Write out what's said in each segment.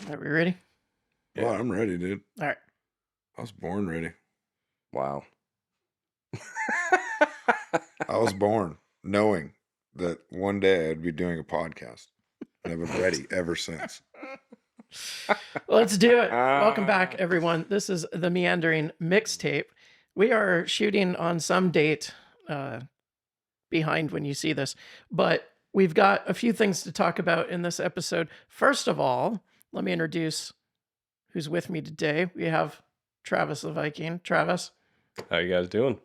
Are we ready? Yeah. Well, I'm ready, dude. All right. I was born ready. Wow. I was born knowing that one day I'd be doing a podcast. And I've been ready ever since. Let's do it. Welcome back, everyone. This is the Meandering Mixtape. We are shooting on some date behind when you see this, but we've got a few things to talk about in this episode. First of all, let me introduce who's with me today. We have Travis the Viking. Travis, how you guys doing?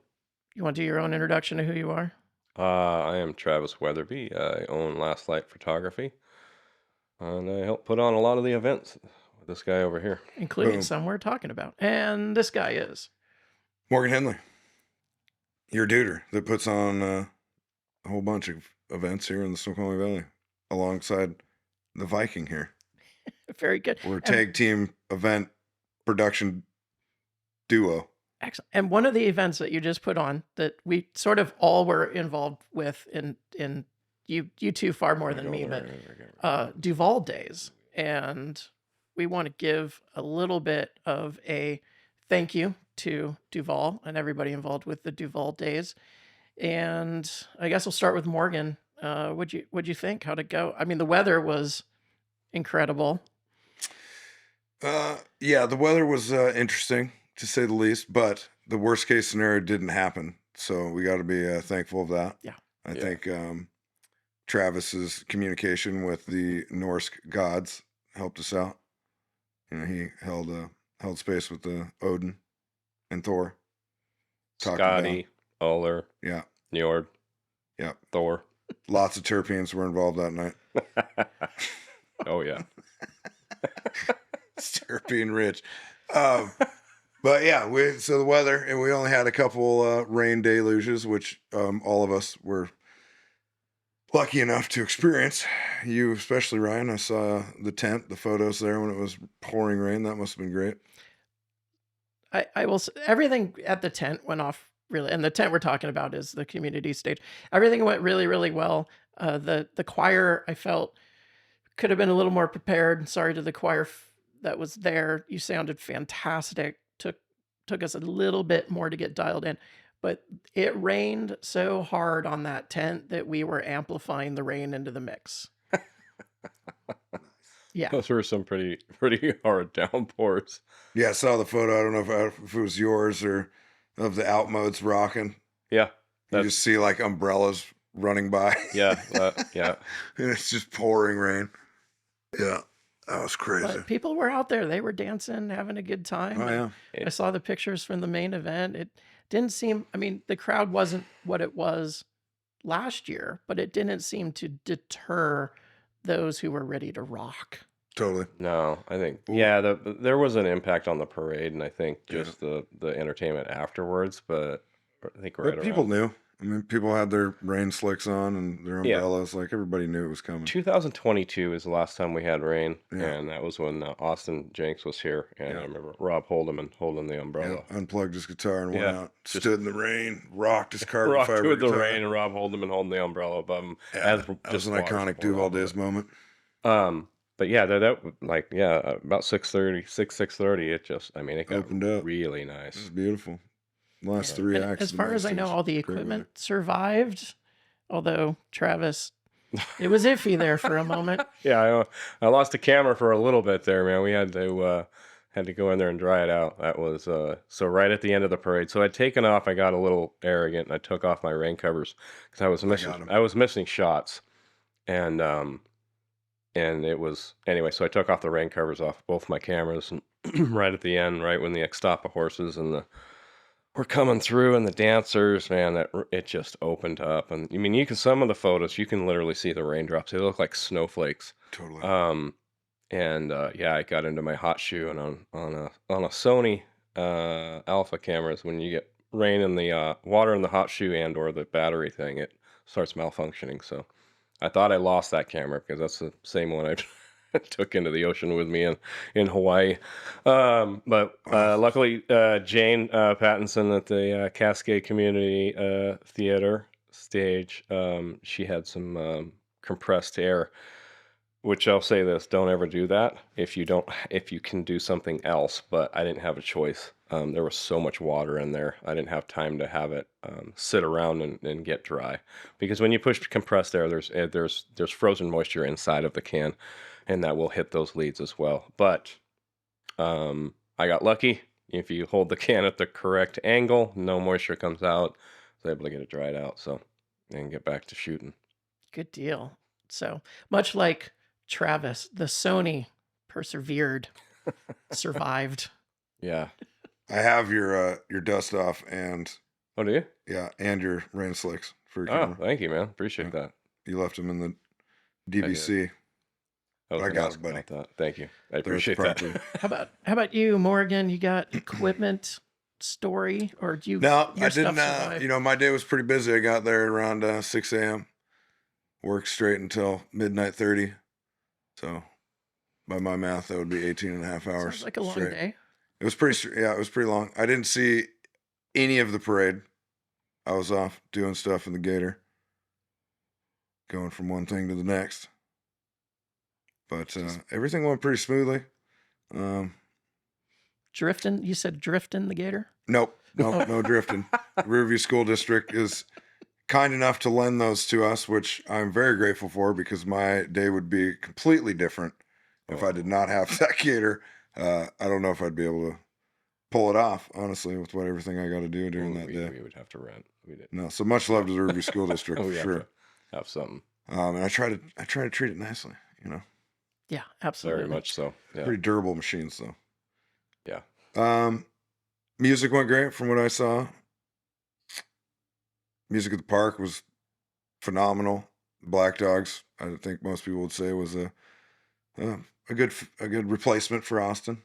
You want to do your own introduction of who you are? I am Travis Weatherby. I own Last Light Photography, and I help put on a lot of the events with this guy over here. Including some we're talking about. And this guy is Morgan Henley, your duder that puts on a whole bunch of events here in the Snoqualmie Valley alongside the Viking here. Very good. We're a tag team event production duo. Excellent. And one of the events that you just put on that we sort of all were involved with in you two far more than me, but Duvall Days. And we want to give a little bit of a thank you to Duvall and everybody involved with the Duvall Days. And I guess we'll start with Morgan. What'd you think? How'd it go? I mean, the weather was incredible. Yeah, the weather was interesting, to say the least, but the worst case scenario didn't happen. So we got to be thankful of that. Yeah. I think Travis's communication with the Norse gods helped us out. You know, he held space with the Odin and Thor. Scotty, Uller, yeah, Njord, yeah, Thor. Lots of terpenes were involved that night. Oh yeah. It's terpene rich. But yeah, so the weather, and we only had a couple rain deluges, which all of us were lucky enough to experience. You especially, Ryan. I saw the tent, the photos there when it was pouring rain. That must have been great. I will. Everything at the tent went off really, and the tent we're talking about is the community stage. Everything went really, really well. The choir, I felt, could have been a little more prepared. Sorry to the choir that was there. You sounded fantastic. Took us a little bit more to get dialed in, but it rained so hard on that tent that we were amplifying the rain into the mix. Yeah, those were some pretty hard downpours. Yeah, I saw the photo. I don't know if it was yours or of the outmodes rocking. Yeah, you just see like umbrellas running by. Yeah, yeah, and it's just pouring rain. Yeah. That was crazy. But people were out there. They were dancing, having a good time. Oh, yeah. I saw the pictures from the main event. It didn't seem, I mean, the crowd wasn't what it was last year, but it didn't seem to deter those who were ready to rock. Totally. No, I think, yeah, there was an impact on the parade, and I think just the entertainment afterwards, but I think people knew. I mean, people had their rain slicks on and their umbrellas. Yeah. Like, everybody knew it was coming. 2022 is the last time we had rain, and that was when Austin Jenks was here, and I remember Rob Haldeman holding the umbrella. Yeah, unplugged his guitar and went out, stood in the rain, rocked his carbon fiber with the guitar. rain, and Rob Haldeman holding the umbrella above him. Yeah, that was an iconic Duvall Days moment. But yeah, that about 6:30, it just, I mean, it got opened up. Really nice. It was beautiful. Last three acts. As far as I know, all the equipment survived, although Travis, it was iffy there for a moment. Yeah, I lost the camera for a little bit there, man. We had to go in there and dry it out. That was so right at the end of the parade. So I'd taken off. I got a little arrogant, and I took off my rain covers because I was missing shots, and it was anyway. So I took off the rain covers off both my cameras, and right at the end, right when the Extapa horses and we're coming through, and the dancers, man, it just opened up. And I mean, some of the photos, you can literally see the raindrops. They look like snowflakes. Totally. I got into my hot shoe, and on a Sony Alpha cameras, when you get rain in the water in the hot shoe and or the battery thing, it starts malfunctioning. So I thought I lost that camera because that's the same one I took into the ocean with me in Hawaii. But luckily, Jane Pattinson at the Cascade Community Theater stage, she had some compressed air Which I'll say this: don't ever do that if you can do something else. But I didn't have a choice. There was so much water in there. I didn't have time to have it sit around and get dry. Because when you push compressed air, there's frozen moisture inside of the can, and that will hit those leads as well. But I got lucky. If you hold the can at the correct angle, no moisture comes out. I was able to get it dried out, and get back to shooting. Good deal. So much like Travis, the Sony persevered, survived. Yeah. I have your dust off and Oh, do you? yeah, and your rain slicks for your Oh, camera. thank you, man. Appreciate that. You left them in the DVC. I got it, buddy. That. Thank you. I They're appreciate at that. the How about you, Morgan? You got equipment story, or do you? No, your I didn't. stuff survive? My day was pretty busy. I got there around 6 a.m. Worked straight until midnight 30. So, by my math, that would be 18 and a half hours. Sounds like a long straight. day. It was it was pretty long. I didn't see any of the parade. I was off doing stuff in the Gator, going from one thing to the next. But everything went pretty smoothly. Drifting? You said drifting the Gator? Nope, no drifting. Riverview School District is kind enough to lend those to us, which I'm very grateful for, because my day would be completely different if I did not have that Gator. I don't know if I'd be able to pull it off, honestly, with everything I got to do during that day. We would have to rent. We did. No, so much love to the Riverview School District for sure. Have something. And I try to treat it nicely, Yeah, absolutely. Very much so. Yeah. Pretty durable machines, though. Yeah. Music went great from what I saw. Music at the park was phenomenal. Black Dogs, I think most people would say, was a good replacement for Austin.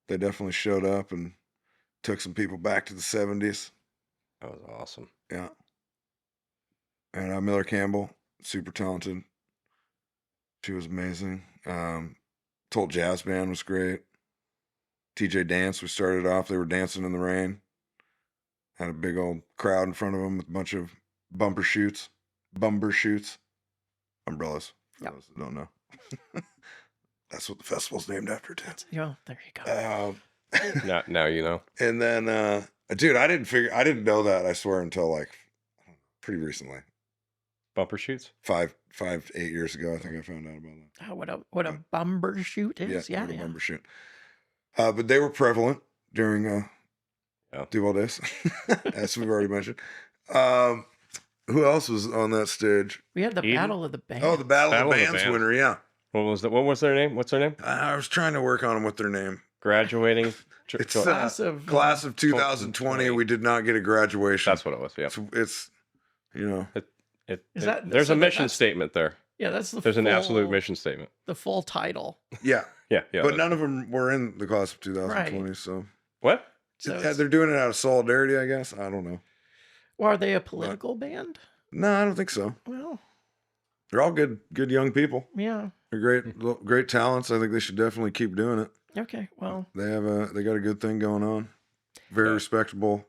They definitely showed up and took some people back to the 70s. That was awesome. Yeah. And Miller Campbell, super talented. She was amazing. Tolt Jazz Band was great. TJ Dance, we started off, they were dancing in the rain. Had a big old crowd in front of them with a bunch of bumper shoots. Umbrellas, for those that don't know. That's what the festival's named after, too. Yeah, there you go. Now you know. And then, dude, I didn't know that, I swear, until pretty recently. Bumper shoots? 8 years ago, I think I found out about that. Oh, what a bumper shoot is. Yeah. Bumper shoot. But they were prevalent during Duvall Days, as we've already mentioned. Who else was on that stage? We had the Eden? Battle of the Bands. Oh, the Battle of the Bands winner, yeah. What was their name? What's their name? I was trying to work on them with their name. Graduating. It's Class of 2020. We did not get a graduation. That's what it was. Yeah. It's there's a mission statement there. Yeah, there's an absolute mission statement. The full title. Yeah. Yeah. But none of them were in the class of 2020. Right. So what? So they're doing it out of solidarity, I guess. I don't know. Well, are they a political band? No, I don't think so. Well, they're all good young people. yeah. They're great talents. I think they should definitely keep doing it. Okay, well. They got a good thing going on. Very respectable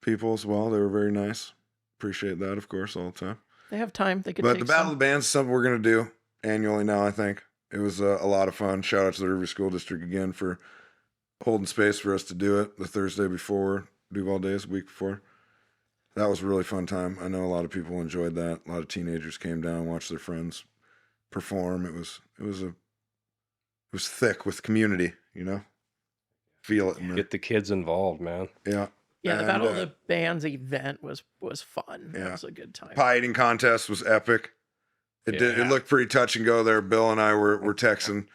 people as well. They were very nice. Appreciate that, of course, all the time. They have time. They could But take the Battle some. of the Bands is something we're going to do annually now, I think. It was a lot of fun. Shout out to the Riverview School District again for holding space for us to do it the Thursday before Duvall Days, a week before. That was a really fun time. I know a lot of people enjoyed that. A lot of teenagers came down, watched their friends perform. It was thick with community, Feel it. Get the kids involved, man. Yeah. Yeah, the Battle of the Bands event was fun. Yeah. It was a good time. Pie eating contest was epic. It looked pretty touch and go there. Bill and I were texting,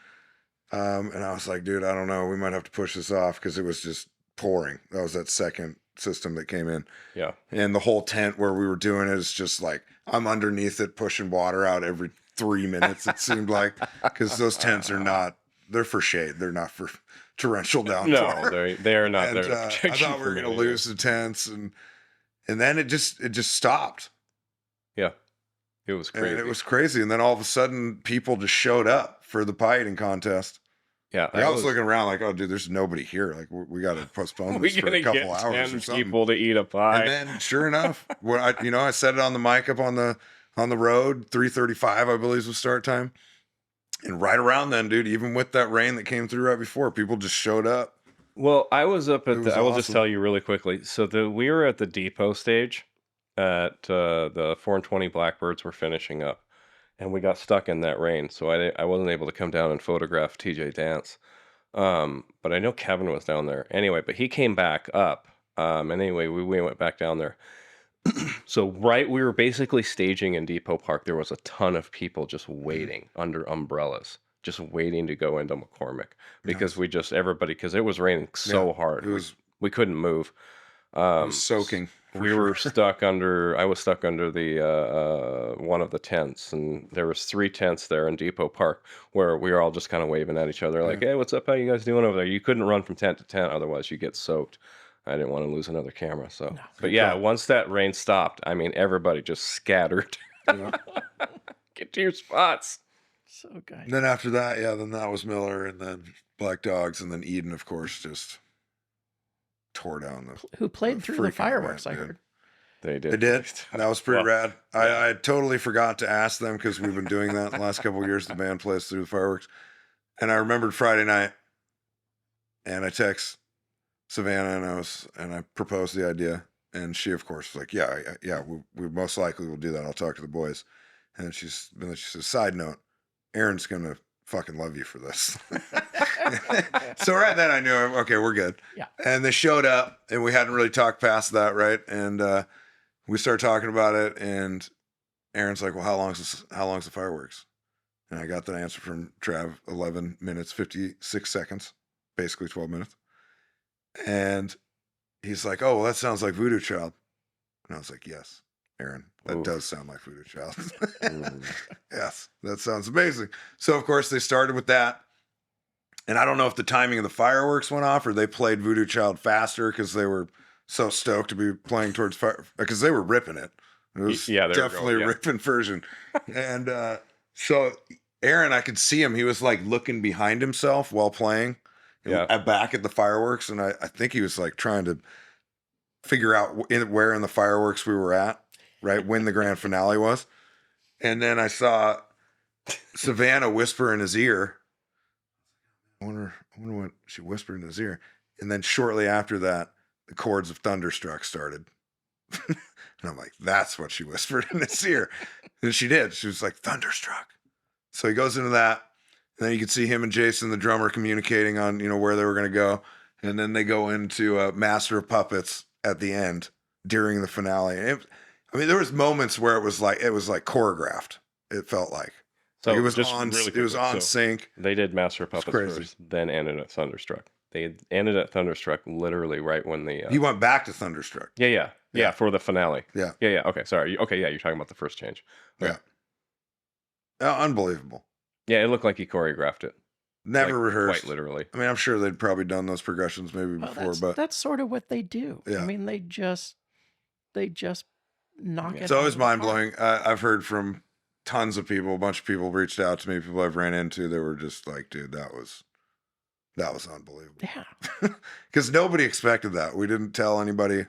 and I was like, dude, I don't know. We might have to push this off because it was just pouring. That was that second system that came in. Yeah. And the whole tent where we were doing it is just like, I'm underneath it pushing water out every 3 minutes, it seemed like, because those tents they're for shade. They're not for torrential downpour. No, they are not. And, I thought we were going to lose the tents, and then it just stopped. Yeah, it was crazy. And it was crazy, and then all of a sudden, people just showed up for the pie eating contest. Yeah, I was looking around like, oh, dude, there's nobody here. Like, we got to postpone this for a couple hours or something. People to eat a pie, and then sure enough, when I said it on the mic up on the road, 3:35, I believe was start time. And right around then, dude, even with that rain that came through right before, people just showed up. Well, I was up at was I will just awesome. tell you really quickly. So we were at the depot stage at the 4 and 20 Blackbirds were finishing up, and we got stuck in that rain. So I wasn't able to come down and photograph TJ dance. But I know Kevin was down there anyway. But he came back up. And anyway, we went back down there. So we were basically staging in Depot Park. There was a ton of people just waiting under umbrellas, just waiting to go into McCormick because everybody, because it was raining so hard. We couldn't move. It was soaking. We were stuck under, I was stuck under the, one of the tents, and there was 3 tents there in Depot Park where we were all just kind of waving at each other like, hey, what's up? How you guys doing over there? You couldn't run from tent to tent. Otherwise you get soaked. I didn't want to lose another camera. So, but yeah, once that rain stopped, I mean, everybody just scattered. Get to your spots. So good. And then after that, then that was Miller, and then Black Dogs, and then Eden, of course, just tore down who played through the fireworks, I heard. They did. They did. That was pretty rad. I totally forgot to ask them because we've been doing that the last couple of years. The band plays through the fireworks. And I remembered Friday night, and I text Savannah, and I proposed the idea, and she, of course, was like, yeah, we most likely will do that. I'll talk to the boys. And then she says, side note, Aaron's gonna fucking love you for this. So right then I knew, okay, we're good. Yeah. And they showed up, and we hadn't really talked past that, right? And we started talking about it, and Aaron's like, well, how long's the fireworks? And I got the answer from Trav, 11 minutes, 56 seconds, basically 12 minutes. And he's like, oh, well, that sounds like Voodoo Child. And I was like, yes, Aaron, that does sound like Voodoo Child. Yes, that sounds amazing. So, of course, they started with that. And I don't know if the timing of the fireworks went off or they played Voodoo Child faster because they were so stoked to be playing towards fire, because they were ripping it. It was definitely a ripping version. And so Aaron, I could see him. He was like looking behind himself while playing. Back at the fireworks, and I think he was like trying to figure out where in the fireworks we were at, right when the grand finale was. And then I saw Savannah whisper in his ear. I wonder what she whispered in his ear. And then shortly after that, the chords of Thunderstruck started. And I'm like, that's what she whispered in his ear. And she did. She was like, Thunderstruck. So he goes into that. And then you can see him and Jason, the drummer, communicating on, where they were going to go. And then they go into Master of Puppets at the end during the finale. And there was moments where it was like choreographed. It felt like. So it was just on. Really it was on sync. They did Master of Puppets first, then ended at Thunderstruck. They ended at Thunderstruck literally right when the. You went back to Thunderstruck. Yeah, for the finale. Yeah. Okay, sorry. Okay, yeah, you're talking about the first change. Okay. Yeah. Unbelievable. Yeah, it looked like he choreographed it. Never rehearsed. Quite literally. I mean, I'm sure they'd probably done those progressions maybe before, but that's sort of what they do. Yeah. I mean, they just knock it. It's always mind blowing. I've heard from tons of people. A bunch of people reached out to me. People I've ran into. They were just like, "Dude, that was unbelievable." Yeah. Because nobody expected that. We didn't tell anybody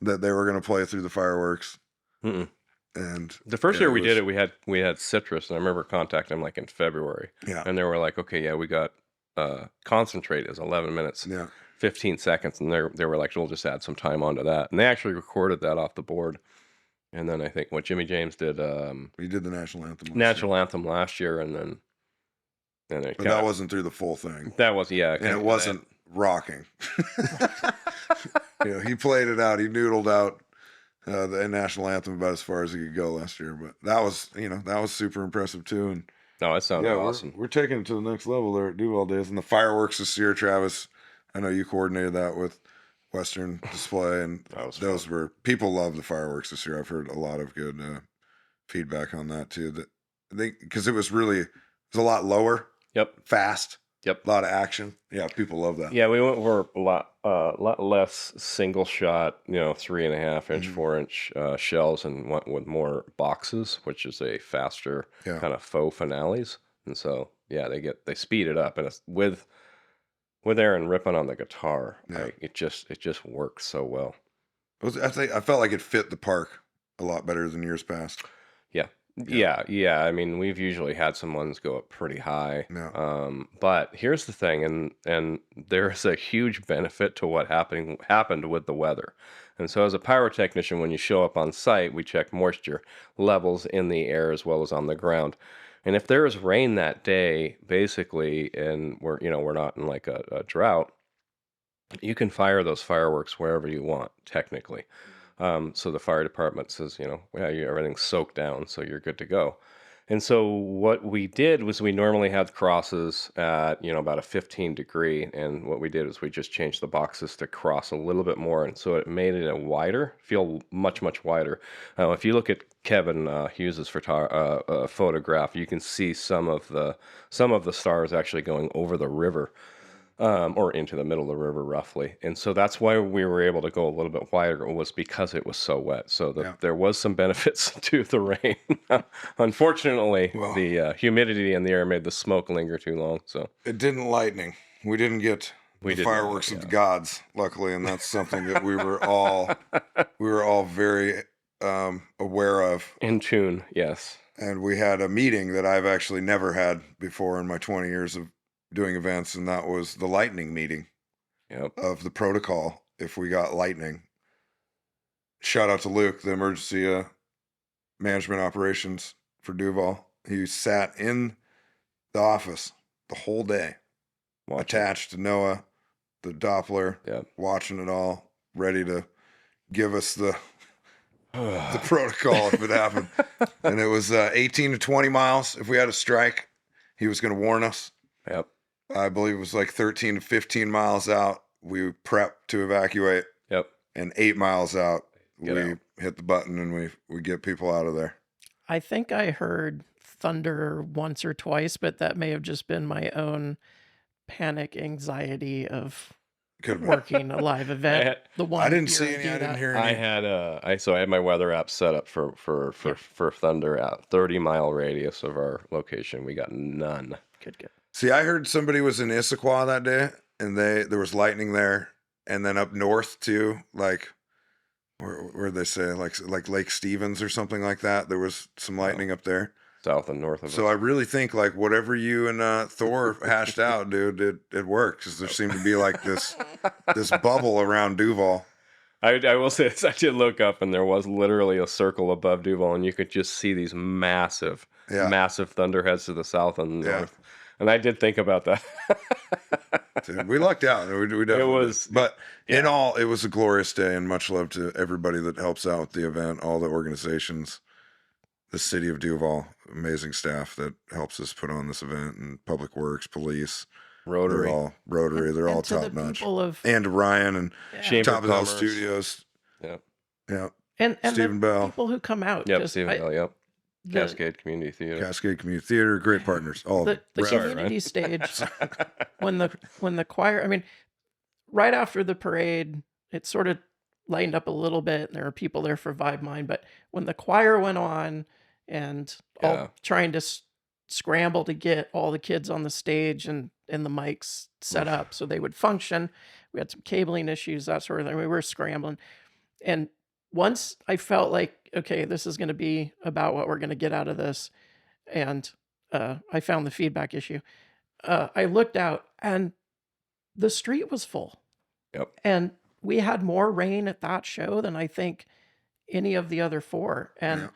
that they were going to play through the fireworks. Mm-mm. And the first year we did it, we had Citrus, and I remember contacting them like in February. Yeah. And they were like, okay, yeah, we got Concentrate is 11 minutes, 15 seconds, and they were like, we'll just add some time onto that, and they actually recorded that off the board. And then I think what Jimmy James did, he did the national anthem last year, and then but that wasn't through the full thing. That was and it wasn't rocking. He played it out. He noodled out the national anthem about as far as he could go last year, but that was super impressive too. And no, it sounded awesome. We're taking it to the next level there at Duvall Days, and the fireworks this year, Travis. I know you coordinated that with Western Display, and those were people love the fireworks this year. I've heard a lot of good feedback on that too. That I think because it was a lot lower. Yep. Fast. Yep. A lot of action. Yeah, people love that. Yeah, we went for a lot less single shot, 3.5 inch, 4 inch shells, and went with more boxes, which is a faster kind of faux finales. And so, yeah, they speed it up, and it's with Aaron ripping on the guitar. Yeah. It just works so well. I felt like it fit the park a lot better than years past. Yeah. Yeah. I mean, we've usually had some ones go up pretty high. Yeah. But here's the thing, and there's a huge benefit to what happened with the weather. And so as a pyrotechnician, when you show up on site, we check moisture levels in the air as well as on the ground. And if there is rain that day, basically, and we're not in like a drought, you can fire those fireworks wherever you want, technically. So the fire department says, yeah, everything's soaked down, so you're good to go. And so what we did was we normally had crosses at, about a 15 degree. And what we did is we just changed the boxes to cross a little bit more. And so it made it feel much, much wider. If you look at Kevin Hughes's photograph, you can see some of the stars actually going over the river. Or into the middle of the river, roughly. And so that's why we were able to go a little bit wider, was because it was so wet. So there was some benefits to the rain. Unfortunately, the humidity in the air made the smoke linger too long. So it didn't lightning. We didn't get the fireworks of the gods, luckily, and that's something that we were all very aware of. In tune, yes. And we had a meeting that I've actually never had before in my 20 years of doing events, and that was the lightning meeting of the protocol if we got lightning. Shout out to Luke, the emergency management operations for Duvall. He sat in the office the whole day, attached to Noah, the Doppler, watching it all, ready to give us the protocol if it happened. And it was 18 to 20 miles. If we had a strike, he was going to warn us. Yep. I believe it was like 13 to 15 miles out. We prepped to evacuate. Yep. And 8 miles out, we hit the button and we get people out of there. I think I heard thunder once or twice, but that may have just been my own panic anxiety of working a live event. I didn't see any. I didn't hear any. I had my weather app set up for thunder at 30-mile radius of our location. We got none. Good. See, I heard somebody was in Issaquah that day, and there was lightning there, and then up north too, like where they say like Lake Stevens or something like that. There was some lightning up there, south and north of. So I really think like whatever you and Thor hashed out, dude, it worked, because there seemed to be like this bubble around Duvall. I will say this, I did look up, and there was literally a circle above Duvall, and you could just see these massive thunderheads to the south and north. And I did think about that. Dude, we lucked out. We definitely did. But in all, it was a glorious day, and much love to everybody that helps out with the event, all the organizations, the city of Duvall, amazing staff that helps us put on this event, and Public Works, police, Rotary. They're all top notch. And Ryan and Top of the House Studios. Yeah. And Stephen Bell. People who come out. Yep, Stephen Bell, Cascade Community Theater, great partners. All the community stage. when the choir, I mean, right after the parade, it sort of lightened up a little bit, and there were people there for Vibe Mind. But when the choir went on, and all trying to scramble to get all the kids on the stage and the mics set up so they would function, we had some cabling issues, that sort of thing. We were scrambling, and once I felt like, okay, this is going to be about what we're going to get out of this, and I found the feedback issue, I looked out, and the street was full. Yep. And we had more rain at that show than I think any of the other four. And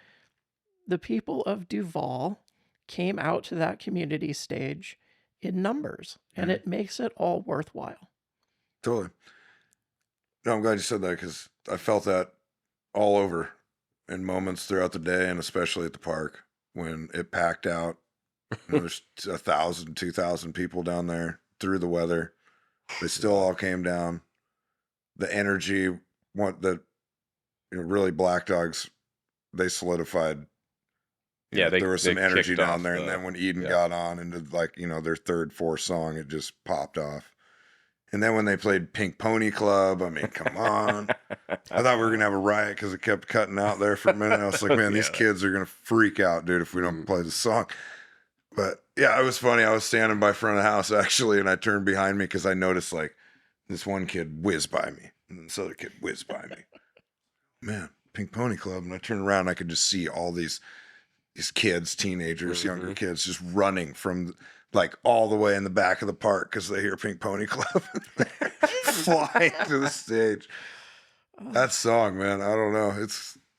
the people of Duvall came out to that community stage in numbers, and it makes it all worthwhile. Totally. No, I'm glad you said that, because I felt that all over in moments throughout the day, and especially at the park when it packed out. There's 1,000, 2,000 people down there through the weather. They still all came down. The energy, really Black Dogs, they solidified. There was some energy down there, and then when Eden got on into their third, fourth song, it just popped off. And then when they played Pink Pony Club, I mean, come on. I thought we were going to have a riot because it kept cutting out there for a minute. I was like, man, these kids are going to freak out, dude, if we don't play the song. But yeah, it was funny. I was standing by front of the house, actually, and I turned behind me because I noticed this one kid whizzed by me, and this other kid whizzed by me. Man, Pink Pony Club. And I turned around, and I could just see all these these kids, teenagers, younger kids, just running from like all the way in the back of the park because they hear Pink Pony Club, flying to the stage. That song, man, I don't know.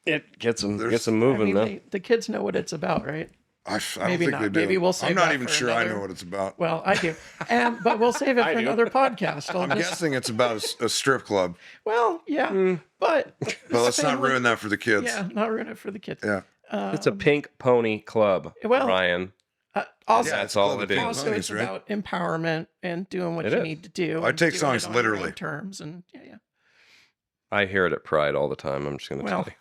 It gets them There's- moving, man. the kids know what it's about, right? I don't Maybe think not. they do. Maybe we'll save I'm not that even for sure I another- know what it's about. Well, I do, but we'll save it for do. another podcast. I'm guessing it's about a strip club, Well, yeah, but but let's not ruin that for the kids. Yeah, not ruin it for the kids. Yeah. It's a Pink Pony Club, Well, Ryan. Also, Yeah, That's all Club it of is. Pink also Ponies, it's right? about empowerment and doing what It you is. need to do. I and take doing songs it on your own literally. terms, and yeah. I hear it at Pride all the time. I'm just going to Well, tell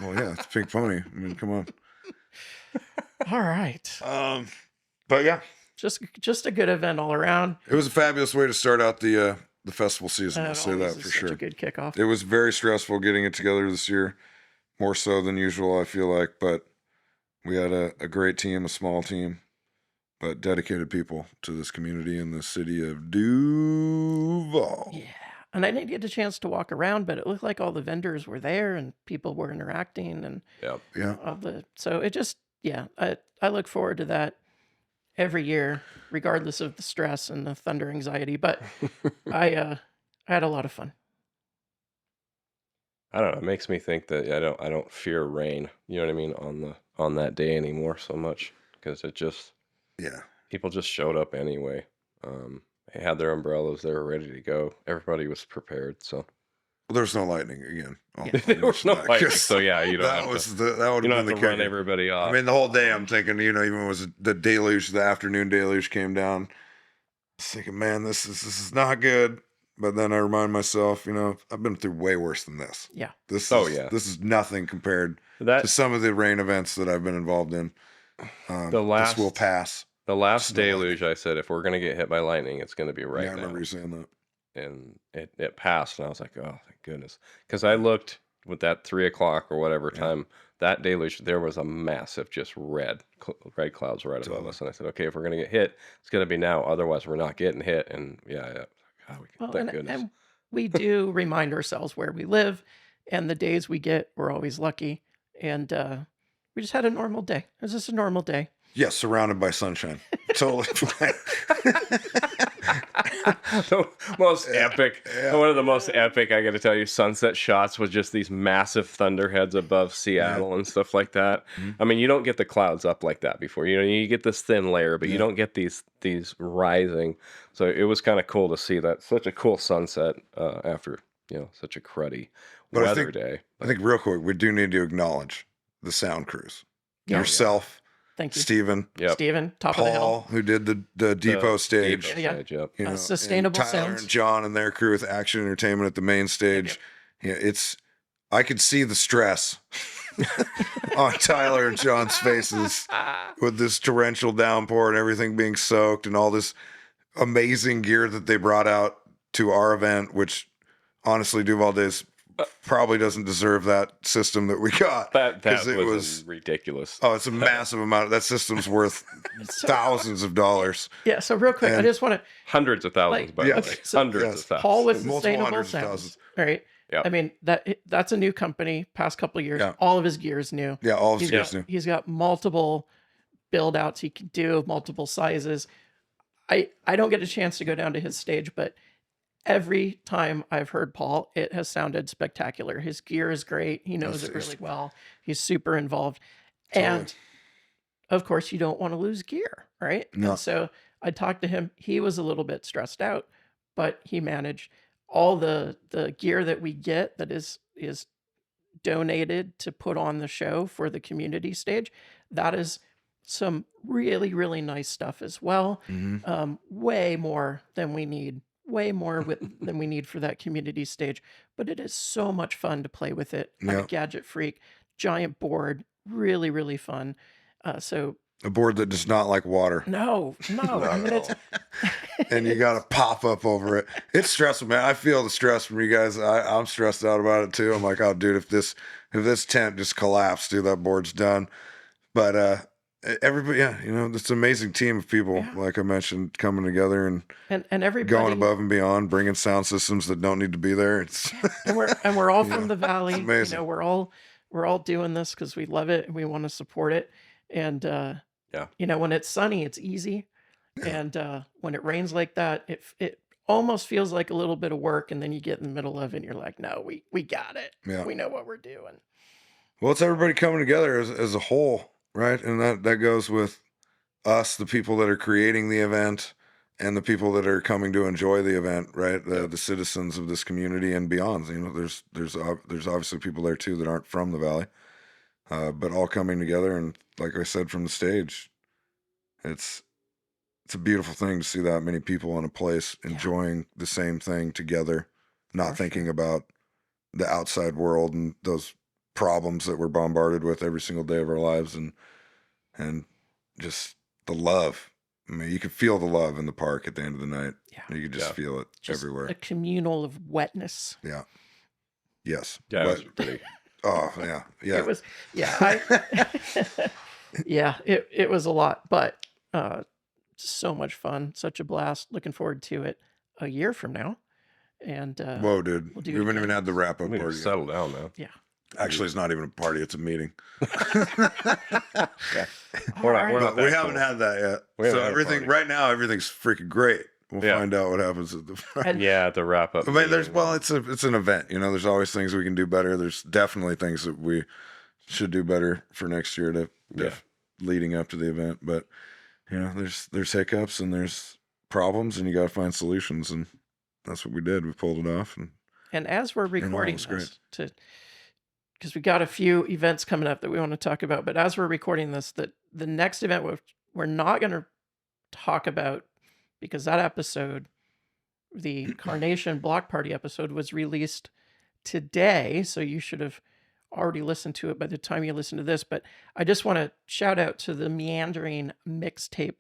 you. Well, yeah, it's Pink Pony. I mean, come on. all right. But yeah, Just a good event all around. it was a fabulous way to start out the festival season. I'll It say always that is for such sure. a good kickoff. It was very stressful getting it together this year, more so than usual, I feel like. But we had a great team, a small team, but dedicated people to this community in the city of Duvall. Yeah. And I didn't get a chance to walk around, but it looked like all the vendors were there and people were interacting and Yep. Yeah. so it just, yeah, I look forward to that every year, regardless of the stress and the thunder anxiety. But I had a lot of fun. I don't know. It makes me think that I don't fear rain. You know what I mean on that day anymore so much because it just Yeah. people just showed up anyway. They had their umbrellas. They were ready to go. Everybody was prepared. So Well, there's no lightning again. Yeah. there was no Because lightning. So yeah, you don't that have was to. that would You have don't been have the to run kicker. everybody off. I mean, the whole day I'm thinking, even when it was the deluge, the afternoon deluge came down, I was thinking, man, this is not good. But then I remind myself, I've been through way worse than this. Yeah. This is nothing compared that to some of the rain events that I've been involved in. This will pass. the last Snow deluge, I said, if we're gonna get hit by lightning, it's gonna be right Yeah, I now. remember you saying that. And it passed, and I was like, oh, thank goodness, because I looked with that 3 o'clock or whatever time that deluge, there was a massive just red clouds right above us, and I said, okay, if we're gonna get hit, it's gonna be now, otherwise we're not getting hit. And thank goodness. And we do remind ourselves where we live, and the days we get, we're always lucky. And we just had a normal day. It was just a normal day. Yes, surrounded by sunshine. Totally fine. The most epic, one of the most epic, I got to tell you, sunset shots was just these massive thunderheads above Seattle and stuff like that. I mean, you don't get the clouds up like that before. You get this thin layer, but you don't get these rising. So it was kind of cool to see that. Such a cool sunset after such a cruddy weather day. I think real quick, we do need to acknowledge the sound crews. Yeah. Yourself, Thank you. Steven, Yep. Steven, top of the hill. Paul, who did the depot stage. Depot Yeah. stage, yep. And Sustainable Tyler Sounds. and John and their crew with Action Entertainment at the main stage. Yeah, I could see the stress on Tyler and John's faces with this torrential downpour and everything being soaked and all this amazing gear that they brought out to our event, which honestly, Duvall Days probably doesn't deserve that system that we got. That 'Cause was ridiculous. Oh, it's a massive amount. That system's worth thousands of dollars. Yeah, so real quick, I And- just want to Hundreds of thousands, by the yes. way. So- Hundreds yes. of thousands. Paul with Multiple Sustainable hundreds of Sounds. thousands. All right. Yep. I mean, that's a new company, past couple of years. Yeah. All of his gear is new. Yeah, all of He's his got, guys do. he's got multiple build outs he can do of multiple sizes. I don't get a chance to go down to his stage, but every time I've heard Paul, it has sounded spectacular. His gear is great. He knows it really well. He's super involved. And of course, you don't want to lose gear, right? No. And so I talked to him. He was a little bit stressed out, but he managed. All the gear that we get that is donated to put on the show for the community stage. That is some really, really nice stuff as well. Way more than we need. Way more than we need for that community stage. But it is so much fun to play with it. I'm Yeah. a gadget freak. Giant board. Really, really fun. So A board that does not like water. no. I mean, it's And you got to pop up over it. It's stressful, man. I feel the stress from you guys. I'm stressed out about it too. I'm like, oh, dude, if this tent just collapsed, dude, that board's done. But everybody, it's an amazing team of people, like I mentioned, coming together and everybody going above and beyond, bringing sound systems that don't need to be there. It's and we're all from the valley. amazing. We're all we're all doing this because we love it and we want to support it. And you know, when it's sunny, it's easy. Yeah. And when it rains like that, it almost feels like a little bit of work, and then you get in the middle of it and you're like, no, we got it. Yeah. We know what we're doing. Well, it's everybody coming together as a whole, right? And that goes with us, the people that are creating the event, and the people that are coming to enjoy the event, right? The citizens of this community and beyond. You know, there's obviously people there too that aren't from the valley, but all coming together. And like I said from the stage, it's a beautiful thing to see that many people in a place enjoying the same thing together, not thinking about the outside world and those problems that we're bombarded with every single day of our lives, and just the love. I mean, you can feel the love in the park at the end of the night. Yeah. You can just feel it Just everywhere. a communal of wetness. Yeah. Yes. Yeah, But- it was pretty. Oh yeah. Yeah. It was, yeah, it was a lot, but so much fun, such a blast. Looking forward to it a year from now. And Whoa, dude. we'll do We it haven't again. even had the wrap up We need to party yet. settle down now. Yeah. Actually, it's not even a party, it's a meeting. We're not But we that haven't cool. had that yet. We haven't So had a everything party. right now, everything's freaking great. We'll Yeah. find out what happens at the And- Yeah, the wrap up. I mean, meeting. it's an event. You know, there's always things we can do better. There's definitely things that we should do better for next year leading up to the event. But you know, there's hiccups and there's problems, and you got to find solutions, and that's what we did. We pulled it off, And as we're recording was great. this, because we got a few events coming up that we want to talk about, but as we're recording this, the next event we're not going to talk about, because that episode, the Carnation Block Party episode, was released today, so you should have already listened to it by the time you listen to this. But I just want to shout out to the Meandering Mixtape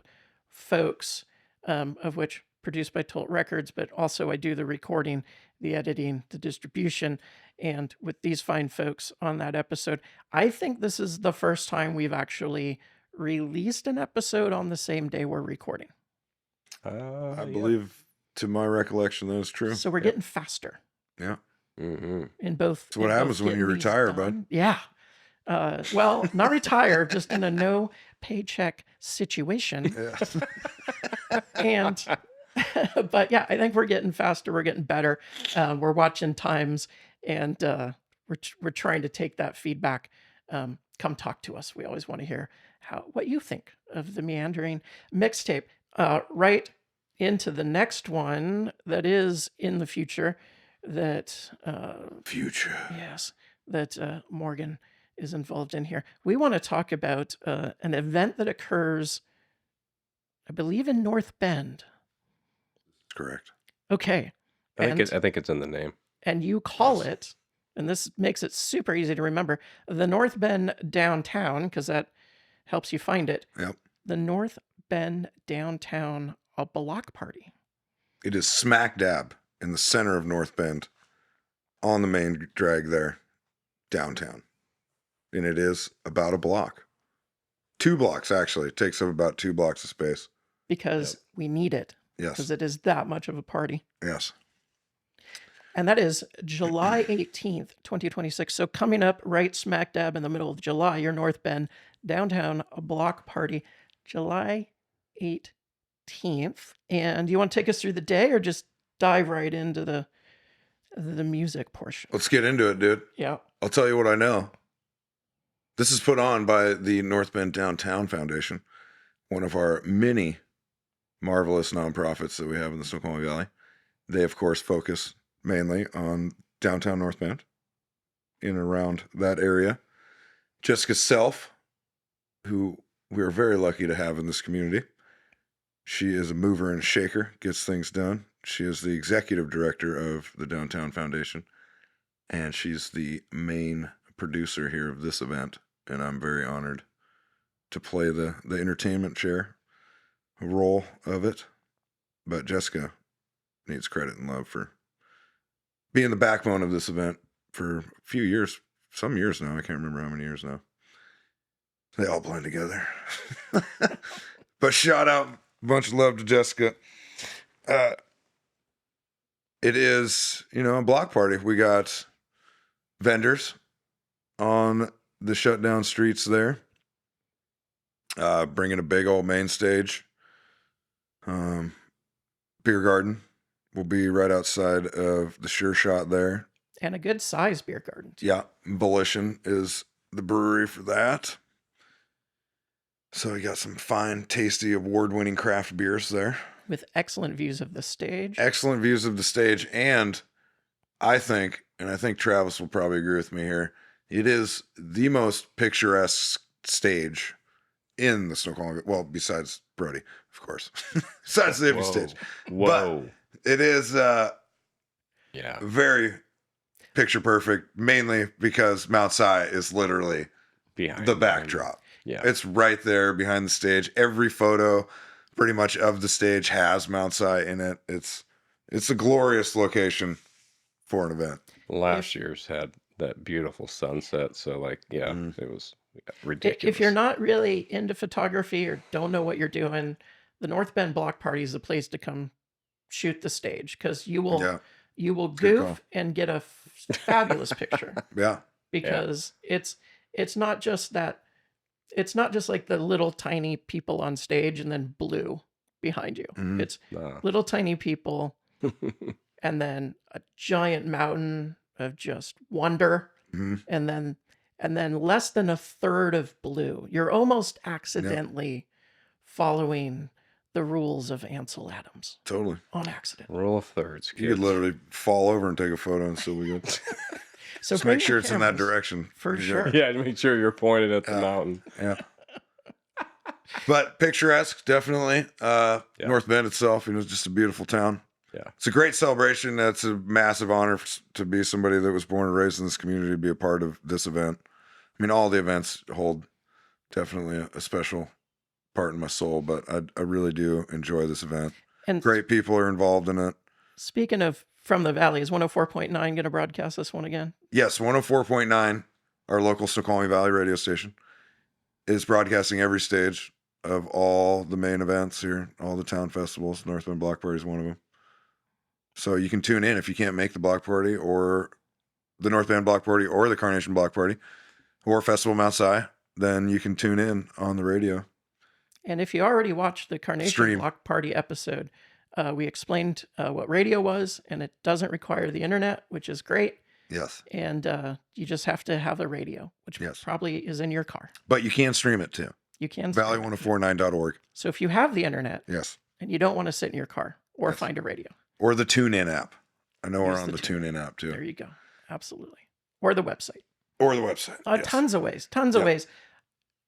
folks, of which produced by Tolt Records, but also I do the recording, the editing, the distribution, and with these fine folks on that episode. I think this is the first time we've actually released an episode on the same day we're recording. I believe, to my recollection, that is true. So we're getting faster Yeah. Mm-hmm. in both. That's what in both happens when you getting these retire, bud. done. Yeah. Well, not retire, just in a no paycheck situation. Yeah. And but yeah, I think we're getting faster, we're getting better. We're watching times, and we're trying to take that feedback. Come talk to us. We always want to hear what you think of the Meandering Mixtape. Right into the next one that is in the future, that yes, that Morgan is involved in here. We want to talk about an event that occurs, I believe, in North Bend. Correct. Okay. I think it's in the name. And you call it, and this makes it super easy to remember, the North Bend Downtown, because that helps you find it. Yep. The North Bend Downtown Block Party. It is smack dab in the center of North Bend, on the main drag there, downtown. And it is about a block. 2 blocks, actually. It takes up about 2 blocks of space. Because we need it. Yes. Because it is that much of a party. Yes. And that is July 18th, 2026. So coming up right smack dab in the middle of July, your North Bend Downtown Block Party, July 18th. And you want to take us through the day, or just dive right into the music portion? Let's get into it, dude. Yeah. I'll tell you what I know. This is put on by the North Bend Downtown Foundation, one of our many marvelous nonprofits that we have in the Snoqualmie Valley. They, of course, focus mainly on downtown North Bend, in and around that area. Jessica Self, who we are very lucky to have in this community. She is a mover and shaker, gets things done. She is the executive director of the Downtown Foundation, and she's the main producer here of this event. And I'm very honored to play the entertainment chair role of it. But Jessica needs credit and love for being the backbone of this event for a few years, some years now. I can't remember how many years now. They all blend together. But shout out, a bunch of love to Jessica. It is, a block party. We got vendors on the shutdown streets there. Bringing a big old main stage. Beer garden will be right outside of the Sure Shot there. And a good size beer garden, too. Yeah, Volition is the brewery for that. So we got some fine, tasty, award-winning craft beers there. With excellent views of the stage. Excellent views of the stage. And I think Travis will probably agree with me here, it is the most picturesque stage in the Snoqualmie. Well, besides Brody, of course. Besides the empty stage. Whoa. But it is Yeah. very picture perfect, mainly because Mount Si is literally Behind the backdrop. Yeah. It's right there behind the stage. Every photo pretty much of the stage has Mount Si in it. It's a glorious location for an event. Last year's had that beautiful sunset. So, like, yeah, it was ridiculous. If you're not really into photography or don't know what you're doing, the North Bend Block Party is the place to come shoot the stage, because you will Good call. goof and get a fabulous picture. Yeah. Because it's not just that. It's not just like the little tiny people on stage and then blue behind you. Mhm. It's little tiny people and then a giant mountain of just wonder, Mhm. and then less than a third of blue. You're almost accidentally following the rules of Ansel Adams Totally. on accident. Rule of thirds. You could kids. literally fall over and take a photo and still be good. So Just bring make sure your it's in that cameras, direction. for Yeah. sure. Yeah, to make sure you're pointed at the mountain. Yeah. But picturesque, definitely. North Bend itself, just a beautiful town. Yeah. It's a great celebration. That's a massive honor to be somebody that was born and raised in this community, to be a part of this event. I mean, all the events hold definitely a special part in my soul, but I really do enjoy this event. And Great people are involved in it. speaking of From the Valley, is 104.9 going to broadcast this one again? Yes, 104.9, our local Snoqualmie Valley radio station, is broadcasting every stage of all the main events here, all the town festivals. North Bend Block Party is one of them. So you can tune in if you can't make the block party or the North Bend Block Party or the Carnation Block Party or Festival Mount Si, then you can tune in on the radio. And if you already watched the Carnation Stream. Block Party episode, we explained what radio was, and it doesn't require the internet, which is great. Yes. And you just have to have the radio, which Yes. probably is in your car. But you can stream it too. You can stream it. Valley1049.org. So if you have the internet Yes. and you don't want to sit in your car or Yes. find a radio, Or the TuneIn app. I know we're Use on the the TuneIn app too. there you go. Absolutely. Or the website. Or the website. Yes. Tons of ways. Tons of Yeah. ways.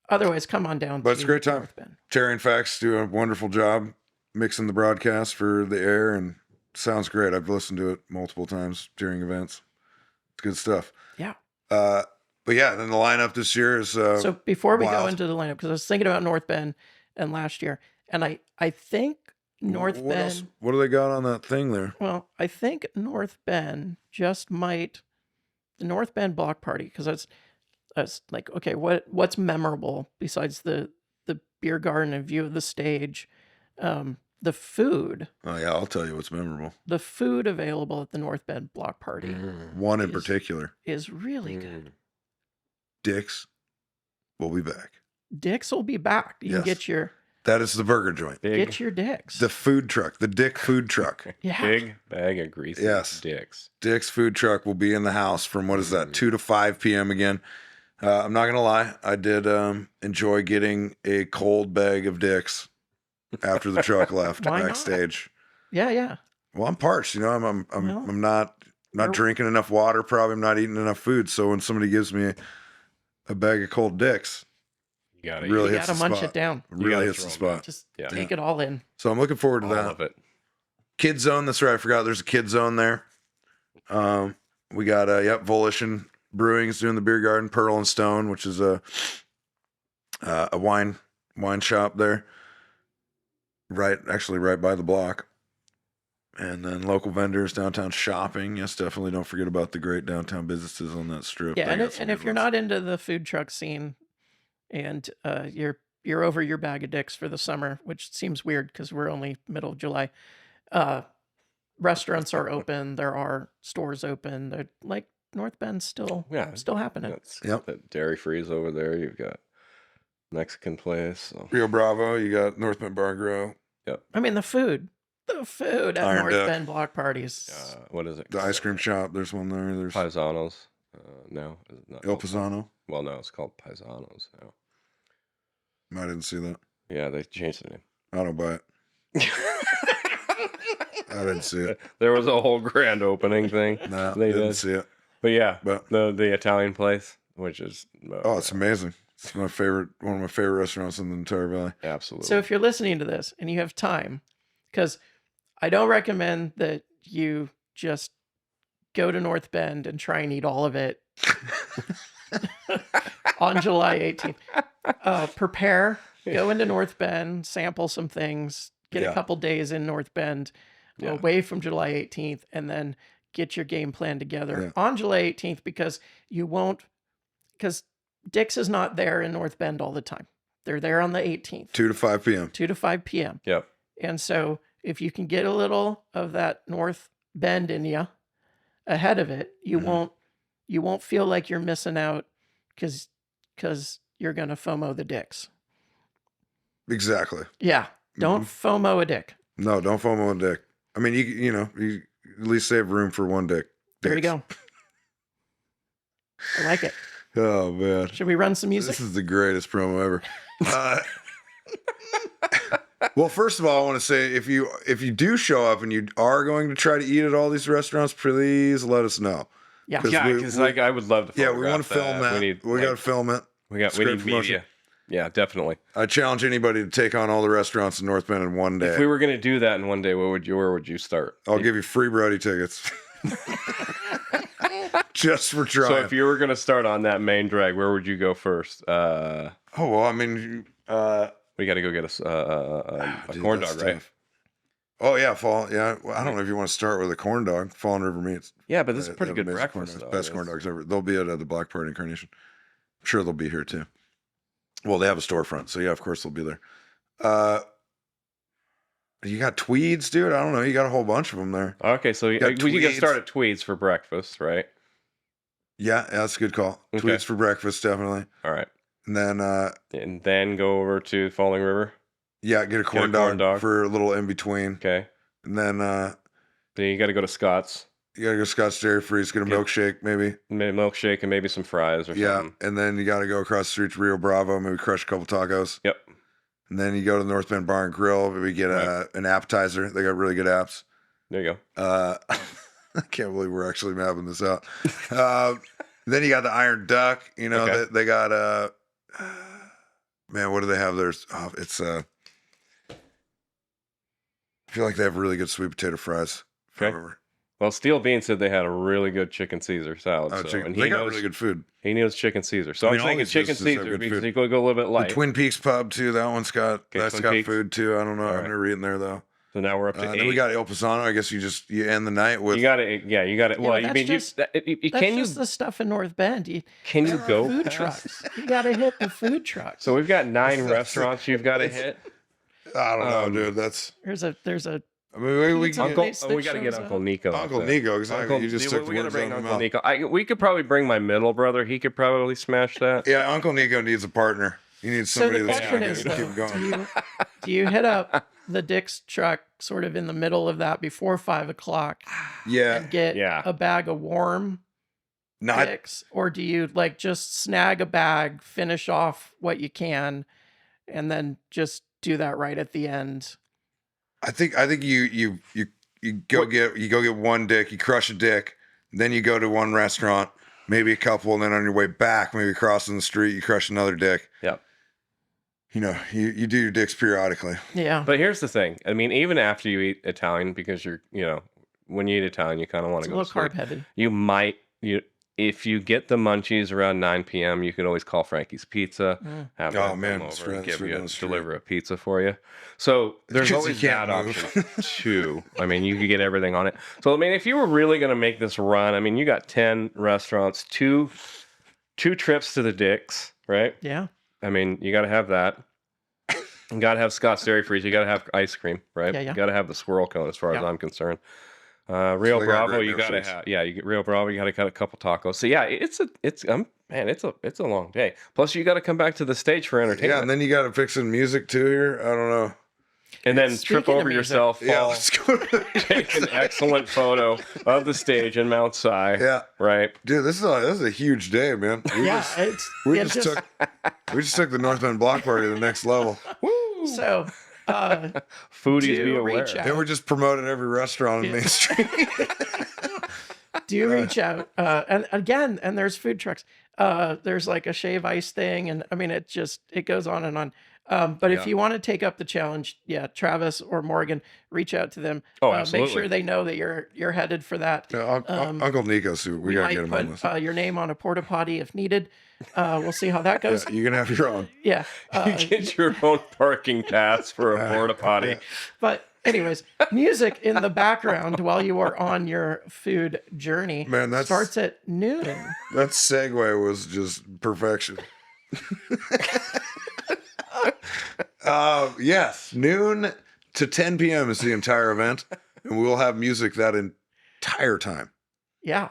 Otherwise, come on down. But it's a great time. North Bend. Terry and Fax do a wonderful job mixing the broadcast for the air, and sounds great. I've listened to it multiple times during events. It's good stuff. Yeah. But yeah, then the lineup this year is So before we go wild. into the lineup, because I was thinking about North Bend and last year, and I think North what else- Bend. What do they got on that thing there? Well, I think North Bend just might the North Bend Block Party, because that's like, okay, what's memorable besides the beer garden and view of the stage, the food Oh yeah, I'll tell you what's memorable. available at the North Bend Block Party One in Is- particular, is really good. Dick's will be back. Dick's will be back. You Yes. can get your That is the burger joint. Big, get your Dick's. The food truck, the Dick food truck. Yeah. big bag of greasy Yes. dicks. Dick's food truck will be in the house from, what is that, 2 to 5 p.m. again. I'm not going to lie. I did enjoy getting a cold bag of Dick's after the truck left Why not? backstage. Yeah. Well, I'm parched. I'm Well, not you're- drinking enough water. Probably I'm not eating enough food. So when somebody gives me a bag of cold Dick's, You gotta Really You hits gotta the munch spot. it down. it really gotta hits the throw 'em spot. Just Yeah. take it all in. So I'm looking forward to all that. of it. Kid Zone. That's right. I forgot. There's a Kid Zone there. We got Volition Brewing is doing the beer garden. Pearl and Stone, which is a wine shop there. Right by the block. And then local vendors, downtown shopping. Yes, definitely don't forget about the great downtown businesses on that strip. Yeah, They and got if, some and good if you're ones. not into the food truck scene, and you're over your bag of dicks for the summer, which seems weird because we're only middle of July. Restaurants are open. There are stores open. They're like North Bend's still Yeah. still happening. Yep. That dairy freeze over there. You've got Mexican place. So. Rio Bravo, you got North Bend Bar and Grill. I mean, the food at Iron North Duck. Bend block parties. What is it? The ice cream shop, there's one there. There's Paisanos. No, is it not El Pisano. Well, no, it's called Paisanos now. I didn't see that. Yeah, they changed the name. I don't buy it. I didn't see it. There was a whole grand opening thing. No, They didn't did. see it. But yeah, But the Italian place, which is oh, it's amazing. It's my favorite, one of my favorite restaurants in the entire valley. absolutely. So if you're listening to this and you have time, because I don't recommend that you just go to North Bend and try and eat all of it on July 18th. Prepare, go into North Bend, sample some things, get a couple days in North Bend away from July 18th, and then get your game plan together on July 18th, because Dick's is not there in North Bend all the time. They're there on the 18th. 2 to 5 p.m. 2 to 5 p.m. Yep. And so if you can get a little of that North Bend in you ahead of it, you won't feel like you're missing out because you're going to FOMO the dicks. Exactly. Yeah. Don't FOMO a dick. No, don't FOMO a dick. I mean, you at least save room for one dick. There you Dicks. go. I like it. Oh, man. Should we run some music? This is the greatest promo ever. Well, first of all, I want to say if you do show up and you are going to try to eat at all these restaurants, please let us know. Yeah. Yeah, because I would love to. Yeah, we want to film that. We got to film it. We need Script media. promotion. Yeah, definitely. I challenge anybody to take on all the restaurants in North Bend in one day. If we were going to do that in one day, where would you start? I'll give you free Brody tickets. Just for trying. So if you were going to start on that main drag, where would you go first? Oh, well, I mean, we got to go get a corn dog, right? Tough. Oh, yeah, well, I don't know if you want to start with a corn dog, Fallen River Meats. Yeah, but this is a pretty good Amazing breakfast. corn dogs. Though, Best corn dogs ever. They'll be at the Black Party Incarnation. I'm sure they'll be here too. Well, they have a storefront, so yeah, of course they'll be there. You got Tweeds, dude? I don't know. You got a whole bunch of them there. Okay, so you can start at Tweeds for breakfast, right? Yeah, that's a good call. Okay. Tweeds for breakfast, definitely. All right. And then go over to Falling River. yeah, get a corn dog for a little in between. Okay. And then Then you got to go to Scott's. you gotta go Scott's Dairy Freeze, get a milkshake, maybe. Maybe milkshake and maybe some fries or something. And then you gotta go across the street to Rio Bravo, maybe crush a couple tacos. Yep. And then you go to the North Bend Bar and Grill, maybe get an appetizer. They got really good apps. There you go. I can't believe we're actually mapping this out. Then you got the Iron Duck. You know, Okay. they got man, what do they have there? It's I feel like they have really good sweet potato fries. If I Okay. remember. Well, Steel Bean said they had a really good chicken Caesar salad. Chicken. And They got really good food. He knows chicken Caesar. So I I mean, am all thinking these chicken businesses have Caesar good because food. you could go a little bit The light. Twin Peaks Pub too. That one's got Twin got Peaks. food too. I don't know. All I've right. never eaten there though. So now we're up to 8. Then we got El Pisano. I guess you end the night with. You got it. Yeah, you got it. Yeah, Well, but I mean, that's can you just the stuff in North Bend. can you go Food past- trucks. You got to hit the food trucks. So we've got 9 restaurants you've got to hit. I don't know, dude. That's. There's a I mean, we Pizza can Uncle, place we that got to get shows Uncle up. Nico. up Uncle there. Nico, exactly. You just took the we got to words bring out of my Uncle mouth. Nico. We could probably bring my middle brother. He could probably smash that. Yeah, Uncle Nico needs a partner. He needs So somebody the that's question going is, to keep though, going. do you hit up the Dick's truck sort of in the middle of that before 5 o'clock Yeah, and get Yeah. a bag of warm not. Dick's, or do you like just snag a bag, finish off what you can, and then just do that right at the end? I think you go get one dick, you crush a dick, then you go to one restaurant, maybe a couple, and then on your way back, maybe crossing the street, you crush another dick. Yep. You know, you do your dicks periodically. Yeah. But here's the thing. I mean, even after you eat Italian, because when you eat Italian, you kind of want It's to a go little to sleep. carb heavy. If you get the munchies around 9 p.m., you can always call Frankie's Pizza. Have Oh, them man, come over straight- and give straight you down the street. deliver a pizza for you. So there's 'Cause you always can't that move. option too. I mean, you could get everything on it. So I mean, if you were really going to make this run, I mean, you got 10 restaurants, two trips to the Dick's, right? Yeah. I mean, you got to have that. You got to have Scott's Dairy Freeze. You got to have ice cream, right? Yeah, yeah. You got to have the swirl cone, as far as Yeah. I'm concerned. Rio they got Bravo, great you gotta milkshakes. have. Yeah, you get Rio Bravo. You gotta cut a couple tacos. So yeah, it's a long day. Plus, you gotta come back to the stage for Yeah, entertainment, and then you got to fix some music too here. I don't know. and then trip Speaking of over music- yourself, fall, Yeah, let's go. take an excellent photo of the stage in Mount Si. Yeah, Right. dude, this is a huge day, man. We just took the North End Block Party to the next level. Woo! so. Foodies do be aware. reach out. And we're just promoting every restaurant in Main Street. Do reach out. And there's food trucks. There's like a shave ice thing, and I mean it goes on and on. But if Yeah. you want to take up the challenge, Travis or Morgan, reach out to them. Oh, Make absolutely. sure they know that you're headed for that. Uncle Nico's, we gotta get him on this. Your name on a porta potty if needed. We'll see how that goes. Yeah, you can have your own. Yeah. You get your own parking pass for a porta potty. But anyways, music in the background while you are on your food journey Man, starts at noon. That segue was just perfection. Yes, noon to 10 p.m. is the entire event, and we will have music that entire time. Yeah.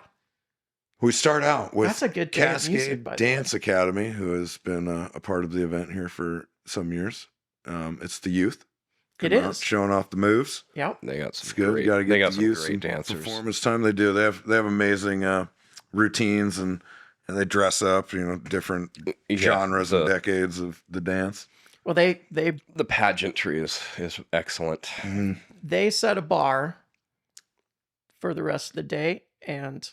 We start out with That's a good day of Cascade music, by the Dance Academy, who has been a part of the event here for some years. It's the youth. It Coming out, is. showing off the moves. Yep. They got It's some good. great. You got to They get got the some youth great some dancers. performance time. They do. They have amazing routines and they dress up. Different genres and decades of the dance. Well, they The pageantry is excellent. they set a bar for the rest of the day, and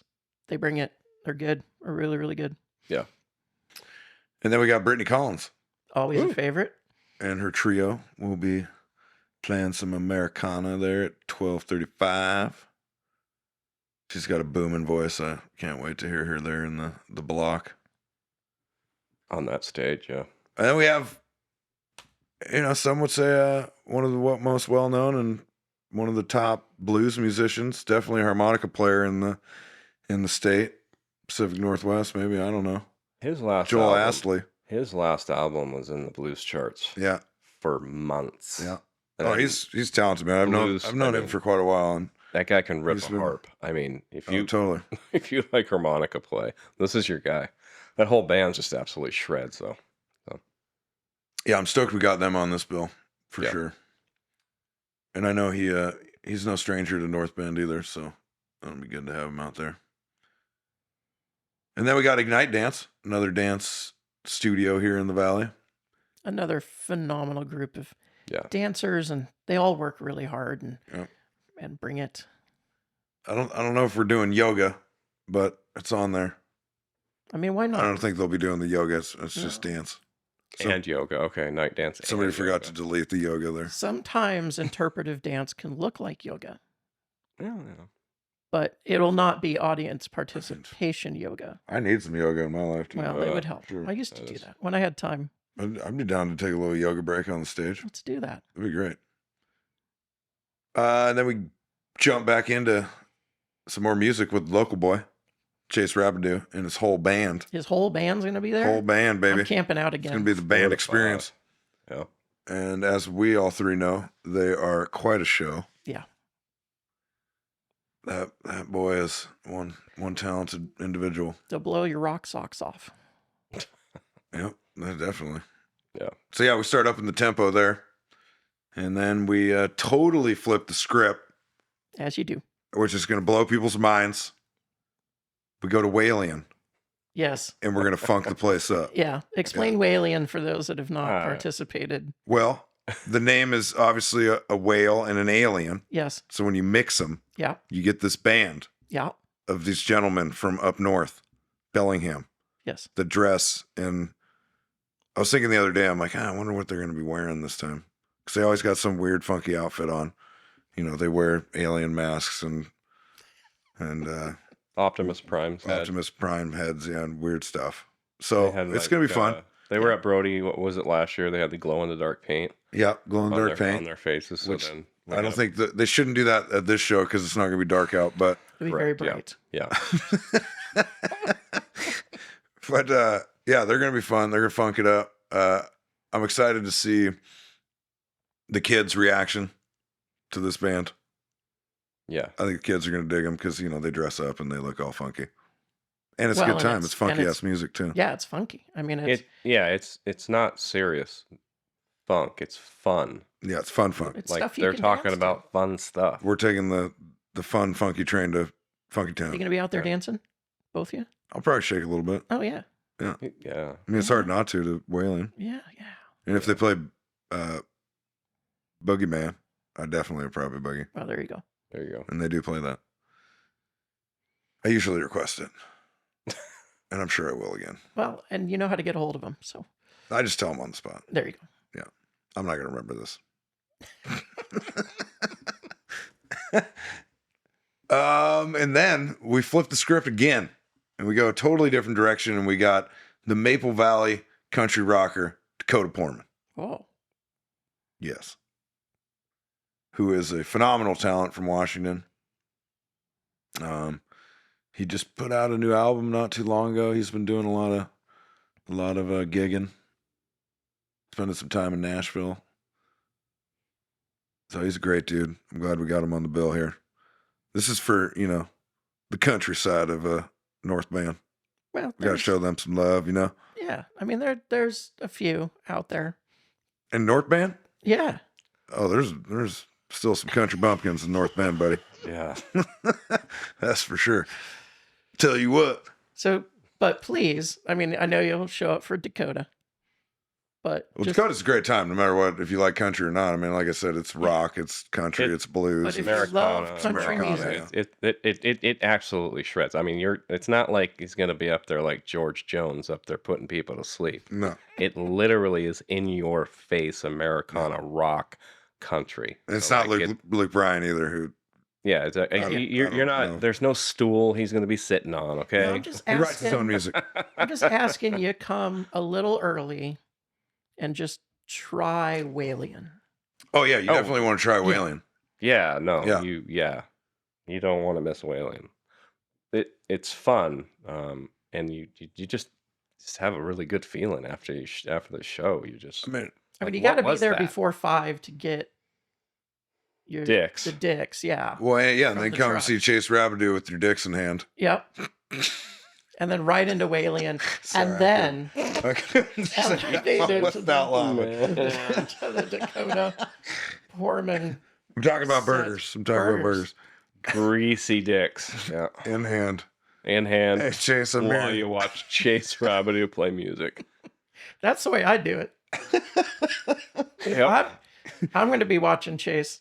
they bring it. They're good. They're really, really good. Yeah. And then we got Brittany Collins Always a favorite. and her trio will be playing some Americana there at 12:35. She's got a booming voice. I can't wait to hear her there in the block. On that stage, yeah. And then we have, some would say one of the most well-known and one of the top blues musicians, definitely a harmonica player in the state, Pacific Northwest, maybe, I don't know. His last Joel album, Astley. His last album was in the blues charts Yeah, for months. yeah. And Oh, he's talented, man. blues, I've known I him mean, for quite a while, and that guy can rip he's a been- harp. I mean, if oh, you totally. if you like harmonica play, this is your guy. That whole band just absolutely shreds, though. Yeah, I'm stoked we got them on this bill for Yeah. sure. And I know he's no stranger to North Bend either, so it'll be good to have him out there. And then we got Ignite Dance, another dance studio here in the Valley. Another phenomenal group of Yeah. dancers, and they all work really hard and Yep. and bring it. I don't know if we're doing yoga, but it's on there. I mean, why I not? don't think they'll be doing the yoga. It's just No. dance. So- And yoga. Okay, night dance. Somebody and forgot to yoga. delete the yoga there. Sometimes interpretive dance can look like yoga, Yeah. but it'll not be audience participation yoga. I need some yoga in my life too. Well, it would help. sure. I used to do Yes. that when I had time. I'd be down to take a little yoga break on the stage. Let's do that. That'd be great. And then we jump back into some more music with local boy, Chase Rabideau, and his whole band. His whole band's gonna be there. Whole band, baby. I'm camping out It's again. going to be the band 4 to experience. 5. Yeah. And as we all three know, they are quite a show. Yeah. That boy is one talented individual. They'll blow your rock socks off. Yep, definitely. Yeah. So yeah, we start up in the tempo there. And then we totally flip the script, As you do. which is going to blow people's minds. We go to Walian, Yes. and we're going to funk the place up. Yeah. Explain Walian for those that have not Alright. participated. Well, the name is obviously a whale and an alien. Yes. So when you mix them, Yeah. you get this band Yeah. of these gentlemen from up north, Bellingham, Yes. that dress in. I was thinking the other day, I'm like, I wonder what they're going to be wearing this time. Because they always got some weird, funky outfit on. They wear alien masks and Optimus Prime's head. Optimus Prime heads, yeah, and weird stuff. They So had, it's like, going to be fun. They were at Brody. What was it last year? They had the glow in the dark paint Yeah, glow in the dark on paint. their faces. So which then I don't think that they shouldn't do that at this show because it's not going to be dark out. But It'll be very Correct, yeah. bright. Yeah. but yeah, they're going to be fun. They're going to funk it up. I'm excited to see the kids' reaction to this band. Yeah. I think the kids are going to dig them because, you know, they dress up and they look all funky. And it's a Well, good and time. It's funky and ass music too. Yeah, it's funky. I mean, it's It's not serious funk. It's fun. Yeah, it's fun funk. it's Like stuff you they're can talking dance about fun stuff. We're taking the fun, funky train to Funky to. You Town. gonna be out there Yeah. dancing, both of you? I'll probably shake a little bit. Oh yeah, Yeah. I mean, it's hard not to Wailing. yeah. And if they play Boogeyman, I definitely would probably boogie. Well, there you go. There you go. And they do play that. I usually request it. And I'm sure I will again. Well, and you know how to get a hold of them, so I just tell them on the spot. there you go. I'm not going to remember this. And then we flip the script again and we go a totally different direction and we got the Maple Valley country rocker, Dakota Portman. Oh, Yes. Who is a phenomenal talent from Washington. He just put out a new album not too long ago. He's been doing a lot of gigging. Spending some time in Nashville. So he's a great dude. I'm glad we got him on the bill here. This is for, you know, the countryside of North Bend. well, We got to show them some love, you know. Yeah, I mean, there's a few out there. And North Bend? Yeah, Oh, there's still some country bumpkins in North Bend, buddy. Yeah. That's for sure. Tell you what. so, but please, I mean, I know you'll show up for Dakota, but Well, just, Dakota's a great time, no matter what, if you like country or not. I mean, like I said, it's rock, it's country, it's blues. but if it's- you love Americana. country Americana, music, yeah. It absolutely shreds. I mean, it's not like he's gonna be up there like George Jones up there putting people to sleep. No. It literally is in your face Americana rock country. And it's So, not like, Luke Bryan either, who yeah, it's don't- I you're don't not. know. There's no stool he's gonna be sitting on. Okay. No, I'm just he writes his own asking. music. I'm just asking you come a little early, and just try Walian. Oh, yeah, you Oh. definitely want to try Wailing. Yeah, no, Yeah. you don't want to miss whaling. It's fun, and you just have a really good feeling after after the show. You just I mean, I mean, like, you got to what be was there that? before 5 to get your Dicks. The dicks, yeah. well, yeah, and From then the come truck. see Chase Rabideau with your dicks in hand. Yep. And then right into Walian, Sorry, and then I couldn't say that elevated to without laughing. to the Dakota Portman. I'm talking about Set burgers. I'm talking about burgers. greasy dicks. Yeah, In hand. in hand. Hey, Chase, I'm while married. you watch Chase Rabideau play music. That's the way I do it. Yep. I'm going to be watching Chase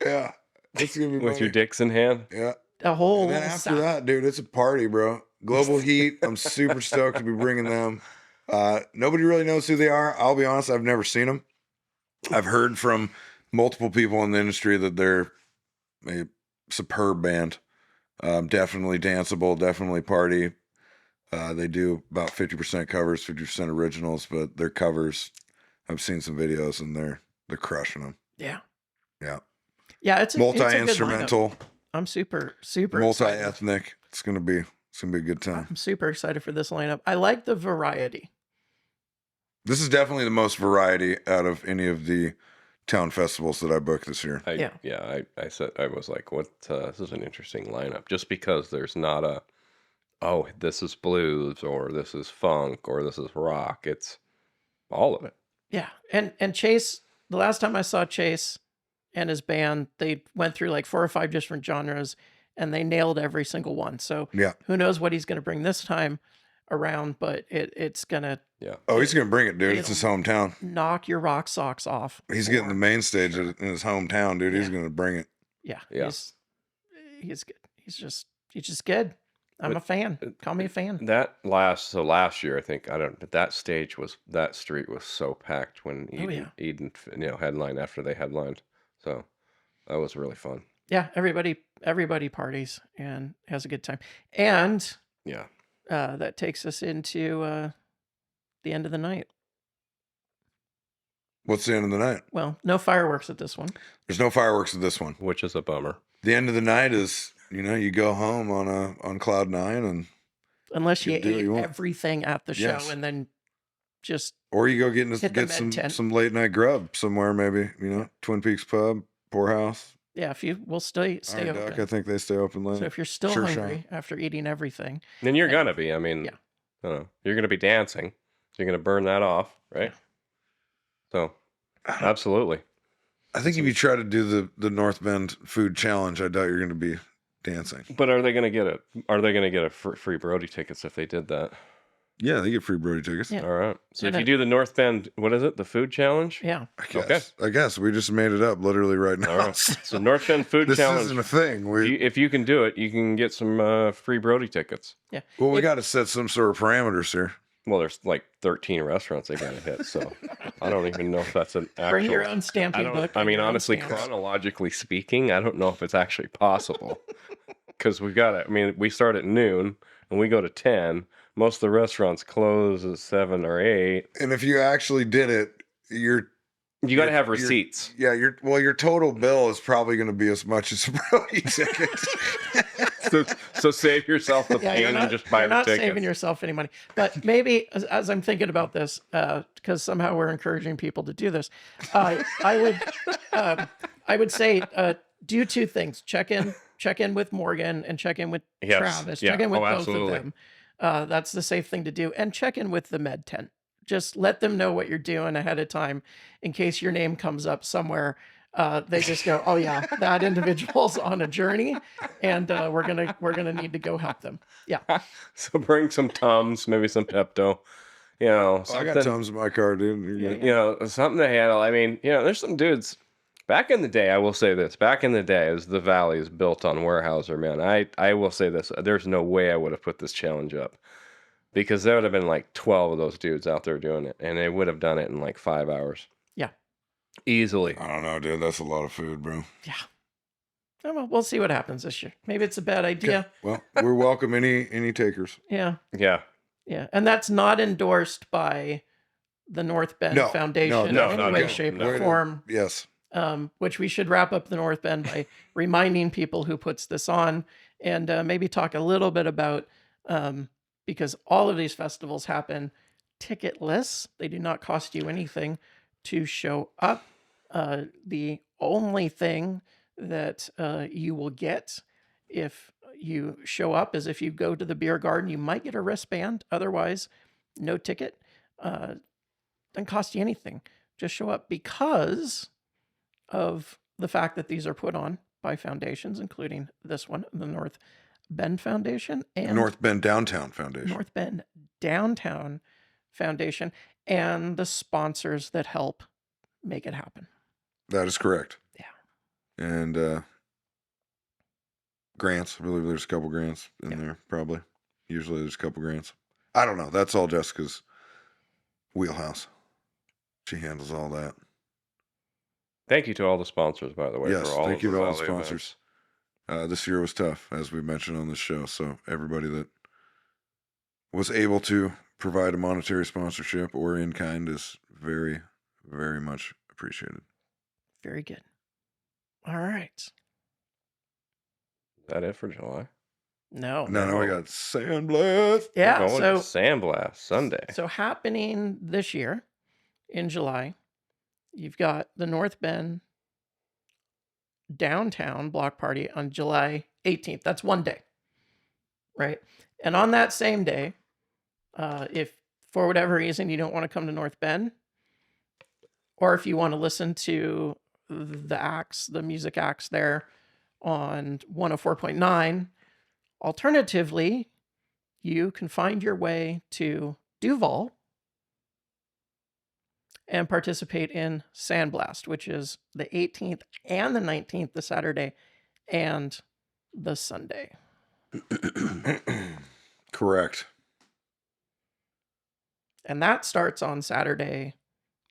Yeah. It's gonna be With your funny. dicks in hand. Yeah. the whole And then after South. that, dude, it's a party, bro. Global Heat. I'm super stoked to be bringing them. Nobody really knows who they are. I'll be honest, I've never seen them. I've heard from multiple people in the industry that they're a superb band. Definitely danceable, definitely party. They do about 50% covers, 50% originals, but their covers, I've seen some videos and they're crushing them. Yeah. Yeah. Yeah, it's a good lineup. Multi-instrumental, I'm super excited. multi-ethnic. It's gonna be a good time. I'm super excited for this lineup. I like the variety. This is definitely the most variety out of any of the town festivals that I booked this year. I said I was like, what? This is an interesting lineup, just because there's not a, oh, this is blues or this is funk or this is rock. It's all of it. Yeah. And Chase, the last time I saw Chase and his band, they went through like 4 or 5 different genres and they nailed every single one. So Yeah. who knows what he's going to bring this time around, but it's going to Oh, he's gonna bring it, dude. It's his hometown. knock your rock socks off. He's getting the main stage in his hometown, dude. He's Yeah. gonna bring it. Yeah. Yeah. He's good. He's just good. I'm But- a fan. Call me a fan. Last year, I think, I don't, but that street was so packed when Oh, yeah. Eden, headlined after they headlined. So that was really fun. Yeah, everybody parties and has a good time. And Yeah. that takes us into the end of the night. What's the end of the night? Well, no fireworks at this one. There's no fireworks at this one. Which is a bummer. The end of the night is, you go home on cloud 9 and Unless you You can do what ate you want. everything at the Yes. show and then just or you go Hit the get med tent. some late night grub somewhere, maybe, Twin Peaks Pub, Poorhouse, Yeah, if you will stay Iron Duck, open. I think they stay open late. So if you're still Sure hungry after eating everything, Then you're gonna be. I mean, Yeah. you're gonna be dancing. So you're gonna burn that off, right? Yeah. So, absolutely. I think if you try to do the North Bend food challenge, I doubt you're going to be dancing. But are they gonna get it? Are they gonna get a free Brody tickets if they did that? Yeah, they get free Brody tickets. Yeah. All right. So And if you do the North Bend, what is it? The food challenge? yeah. I guess we just made it up literally right now. All right. So North Bend food This challenge. isn't a thing. If you can do it, you can get some free Brody tickets. Yeah. Well, we got to set some sort of parameters here. Well, there's like 13 restaurants they got to hit, so I don't even know if that's an actual. Bring your own stamping book. I and mean, your own honestly, stamps. chronologically speaking, I don't know if it's actually possible because we've got it. I mean, we start at noon and we go to 10. Most of the restaurants close at 7 or 8. And if you actually did it, You got to have receipts. your total bill is probably going to be as much as a Brody ticket. So save yourself the pain and just buy you're the not tickets. saving yourself any money. But maybe as I'm thinking about this, because somehow we're encouraging people to do this, I would say do two things: check in with Morgan and check in with Yes. Travis. Yeah. Check in with Oh, both absolutely. of them. That's the safe thing to do, and check in with the med tent. Just let them know what you're doing ahead of time, in case your name comes up somewhere. They just go, oh yeah, that individual's on a journey, and we're gonna need to go help them. Yeah, So bring some Tums, maybe some Pepto. You know, I got something- Tums in my car, dude. You're good. you know, something to handle. I mean, there's some dudes. Back in the day, I will say this. Back in the day, as the Valley is built on Weyerhaeuser, man, I will say this. There's no way I would have put this challenge up. Because there would have been like 12 of those dudes out there doing it. And they would have done it in like 5 hours. yeah, Easily. I don't know, dude. That's a lot of food, bro. yeah. Oh, well, we'll see what happens this year. Maybe it's a bad idea. Well, we're welcome any takers. Yeah, Yeah. yeah, and that's not endorsed by the North Bend No, Foundation in no, any not way, at all. shape, No. or form. Yes. Which we should wrap up the North Bend by reminding people who puts this on, and maybe talk a little bit about, because all of these festivals happen ticketless. They do not cost you anything to show up. The only thing that you will get if you show up is if you go to the beer garden, you might get a wristband. Otherwise, no ticket. Doesn't cost you anything. Just show up because of the fact that these are put on by foundations, including this one, the North Bend Foundation, and North Bend Downtown Foundation. North Bend Downtown Foundation, and the sponsors that help make it happen. That is correct. Yeah. And grants. I believe there's a couple grants in there, probably. Usually there's a couple grants. I don't know. That's all Jessica's wheelhouse. She handles all that. Thank you to all the sponsors, by the way. Yes, for all thank of you the to all the Valley sponsors. This year was tough, as we mentioned on this show. So everybody that was able to provide a monetary sponsorship or in kind is very, very much appreciated. Very good. All right. Is that it for July? No. No, we got Sandblast. Yeah. We're going So to Sandblast Sunday. So happening this year in July, you've got the North Bend Downtown Block Party on July 18th. That's one day, right? And on that same day, if for whatever reason you don't want to come to North Bend, or if you want to listen to the music acts there on 104.9, alternatively, you can find your way to Duvall and participate in Sandblast, which is the 18th and the 19th, the Saturday and the Sunday. Correct. And that starts on Saturday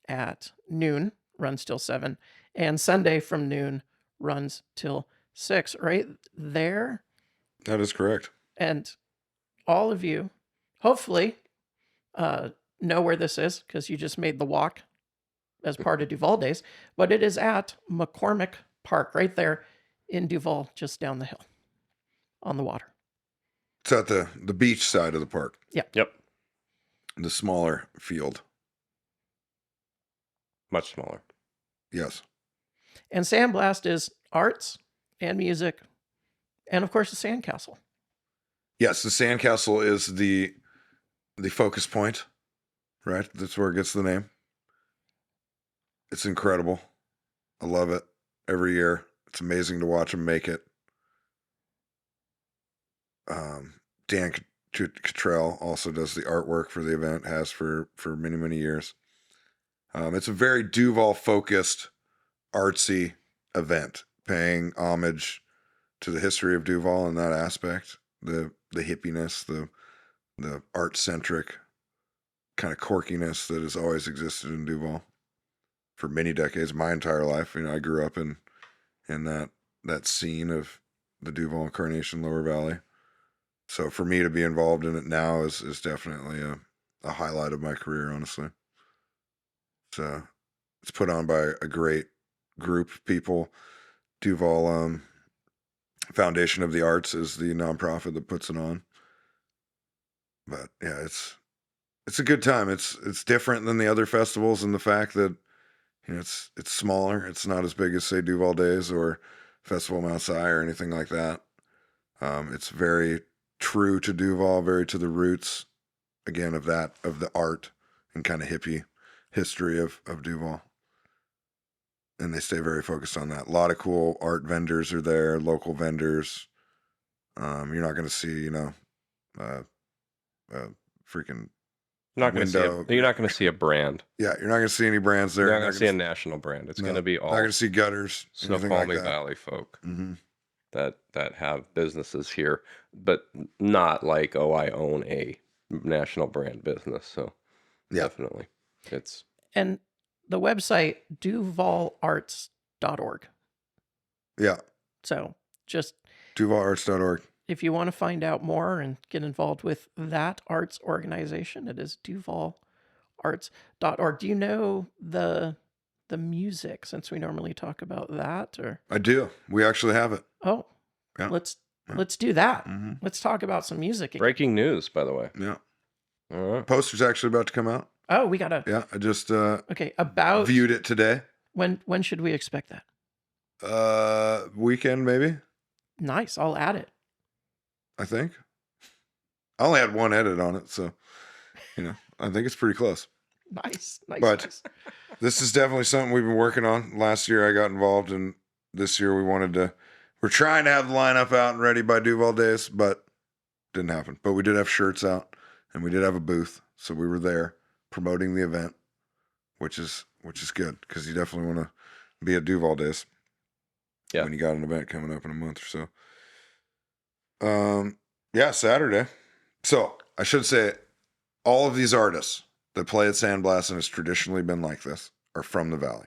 at noon, runs till 7, and Sunday from noon runs till 6, right there. That is correct. And all of you, hopefully, know where this is because you just made the walk as part of Duvall Days. But it is at McCormick Park, right there in Duvall, just down the hill on the water. It's at the beach side of the park. Yep. The smaller field. Much smaller. Yes. And Sandblast is arts and music, and of course the Sandcastle. Yes, the Sandcastle is the focus point, right? That's where it gets the name. It's incredible. I love it every year. It's amazing to watch them make it. Dan Cottrell also does the artwork for the event, has for many, many years. It's a very Duvall-focused, artsy event, paying homage to the history of Duvall in that aspect, the hippiness, the art-centric kind of quirkiness that has always existed in Duvall for many decades, my entire life. I grew up in that scene of the Duvall and Carnation Lower Valley. So for me to be involved in it now is definitely a highlight of my career, honestly. So it's put on by a great group of people. Duvall Foundation of the Arts is the nonprofit that puts it on. But yeah, it's a good time. It's different than the other festivals in the fact that it's smaller. It's not as big as, say, Duvall Days or Festival Mount Si or anything like that. It's very true to Duvall, very to the roots, again, of the art and kind of hippie history of Duvall. And they stay very focused on that. A lot of cool art vendors are there, local vendors. You're not going to see, freaking You're not going to see a brand. Yeah, you're not going to see any brands there. You're not going to see a national brand. It's going to be all. Not going to see gutters. Snoqualmie Valley folk that have businesses here, but not like, oh, I own a national brand business. So definitely, and the website duvallarts.org. Yeah. So just duvallarts.org. If you want to find out more and get involved with that arts organization, it is duvallarts.org. Do you know the music, since we normally talk about that? Or I do. We actually have it. Oh, yeah. Let's do that. Mm-hmm. Let's talk about some music again. Breaking news, by the way. Yeah. All right. Poster's actually about to come out. Oh, we gotta. Yeah, I just about viewed it today. When should we expect that? Weekend maybe. Nice. I'll add it. I think. I only had one edit on it, so I think it's pretty close. Nice. But this is definitely something we've been working on. Last year I got involved, and this year we're trying to have the lineup out and ready by Duvall Days, but didn't happen. But we did have shirts out, and we did have a booth, so we were there promoting the event, which is good, because you definitely want to be at Duvall Days. Yeah. When you got an event coming up in a month or so. Saturday. So I should say all of these artists that play at Sandblast, and it's traditionally been like this, are from the Valley.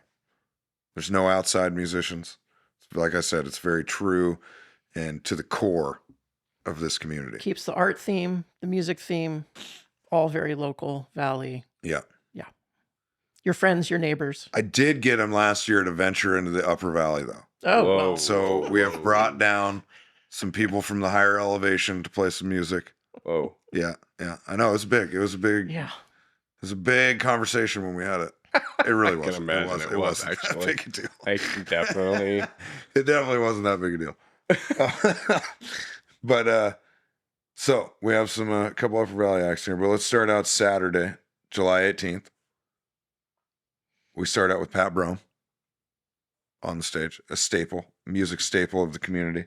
There's no outside musicians. Like I said, it's very true and to the core of this community. Keeps the art theme, the music theme, all very local Valley. Yeah. Yeah. Your friends, your neighbors. I did get them last year to venture into the Upper Valley, though. Oh, whoa. well. So we have brought down some people from the higher elevation to play some music. Oh, yeah. I know, it was big. It was a big conversation when we had it. It really was. I can imagine it was actually. That big a deal. It definitely wasn't that big a deal. But so we have a couple Upper Valley acts here. But let's start out Saturday, July 18th. We start out with Pat Brome on the stage, a music staple of the community.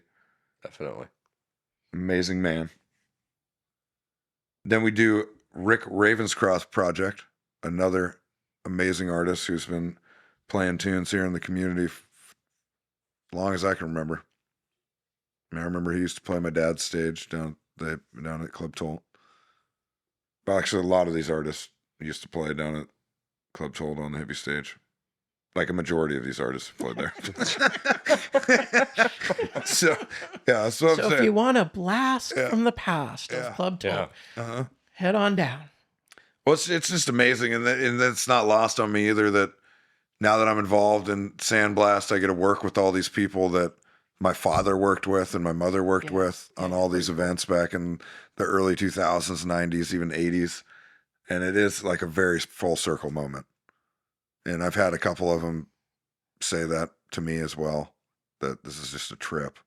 Definitely. Amazing man. Then we do Rick Ravenscroft Project, another amazing artist who's been playing tunes here in the community as long as I can remember. I remember he used to play my dad's stage down at Club Tolt. Well, actually, a lot of these artists used to play down at Club Tolt on the hippie stage. Like a majority of these artists played there. So, yeah, that's what I'm saying. So if you want a blast from the past of Club Tolt, head on down. Well, it's just amazing, and that's not lost on me either, that now that I'm involved in Sandblast, I get to work with all these people that my father worked with and my mother worked with on all these events back in the early 2000s, 90s, even 80s. And it is like a very full circle moment. And I've had a couple of them say that to me as well, that this is just a trip.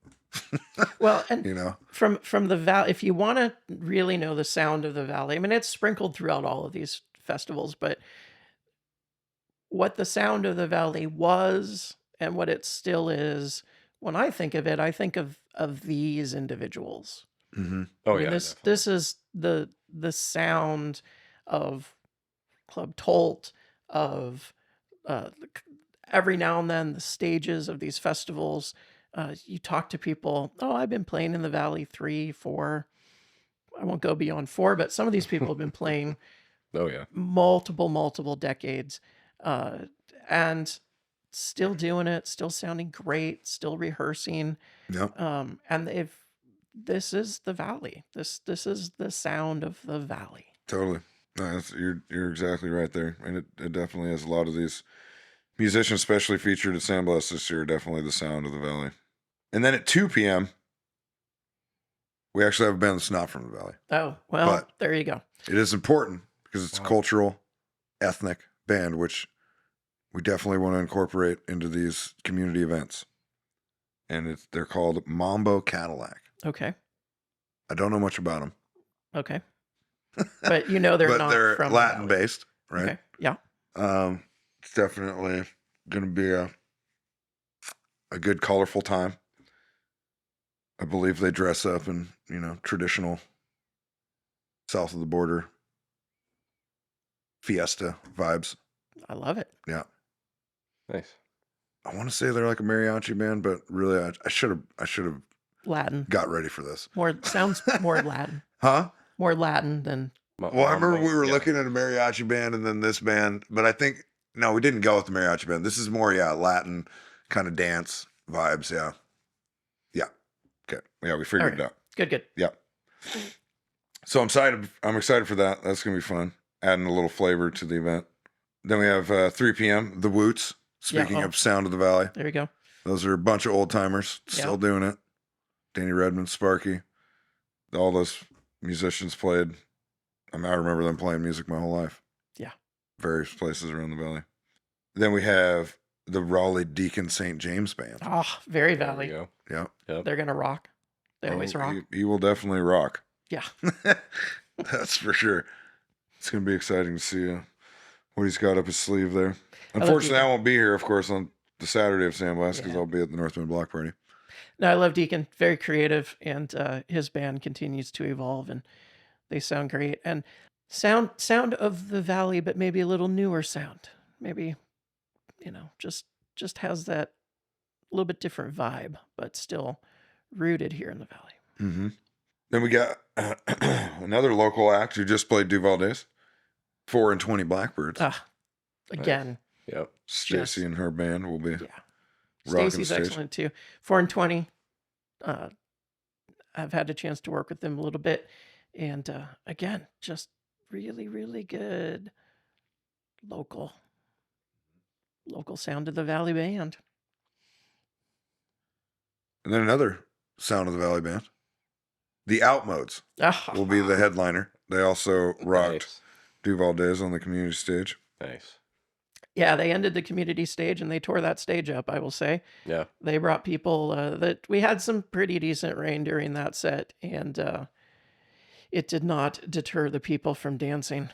Well, and You know? from the valley, if you want to really know the sound of the valley, I mean, it's sprinkled throughout all of these festivals, but what the sound of the valley was and what it still is, when I think of it, I think of these individuals. Mm-hmm. Oh I mean, yeah, this is the sound of Club Tolt, of every now and then the stages of these festivals. You talk to people, oh, I've been playing in the Valley 3, 4. I won't go beyond 4, but some of these people have been playing Oh yeah. multiple decades, and still doing it, still sounding great, still rehearsing. Yep. And this is the Valley. This is the sound of the Valley. Totally. No, you're exactly right there. And it definitely has a lot of these musicians, especially featured at Sandblast this year, definitely the sound of the Valley. And then at 2 p.m., we actually have a band that's not from the Valley. Oh, well, But there you go. it is important because it's a Wow. cultural, ethnic band, which we definitely want to incorporate into these community events. And they're called Mambo Cadillac. Okay. I don't know much about them. Okay. But you know they're but not they're from Latin the Valley. based, right? Okay. Yeah. It's definitely going to be a good, colorful time. I believe they dress up in, traditional south of the border fiesta vibes. I love it. Yeah. Nice. I want to say they're like a mariachi band, but really I should have Latin. got ready for this. Sounds more Latin. Huh? More Latin than Well, I remember we were Yeah. looking at a mariachi band and then this band, but I think, no, we didn't go with the mariachi band. This is more, Latin kind of dance vibes. Yeah. Yeah. Okay. Yeah, we figured it out. good. Yeah. So I'm excited for that. That's going to be fun. Adding a little flavor to the event. Then we have 3 p.m., the Woots. Speaking Yeah, of Sound of the Valley. There you go. Those are a bunch of old timers still doing it. Danny Redmond, Sparky. All those musicians played. I remember them playing music my whole life. Yeah. Various places around the valley. Then we have the Raleigh Deacon St. James Band. Oh, very There Valley. we go. Yeah. Yep. They're gonna rock. They always rock. He will definitely rock. Yeah. That's for sure. It's going to be exciting to see what he's got up his sleeve there. love Unfortunately, I Deacon. won't be here, of course, on the Saturday of Sandblast because Yeah. I'll be at the Northwind Block Party. No, I love Deacon. Very creative, and his band continues to evolve, and they sound great. And sound of the Valley, but maybe a little newer sound. Maybe, just has that little bit different vibe, but still rooted here in the Valley. Mm-hmm. Then we got another local act who just played Duvall Days. 4 and 20 Blackbirds. Again, Yep. Stacy and her band will be yeah. rocking Stacy's stage. excellent too. 4 and 20. I've had a chance to work with them a little bit, and again, just really, really good local Sound of the Valley band. And then another Sound of the Valley band. The Outmodes will be the headliner. They also rocked Nice. Duvall Days on the community stage. Nice. Yeah, they ended the community stage and they tore that stage up, I will say. Yeah. They brought people that we had some pretty decent rain during that set, and it did not deter the people from dancing.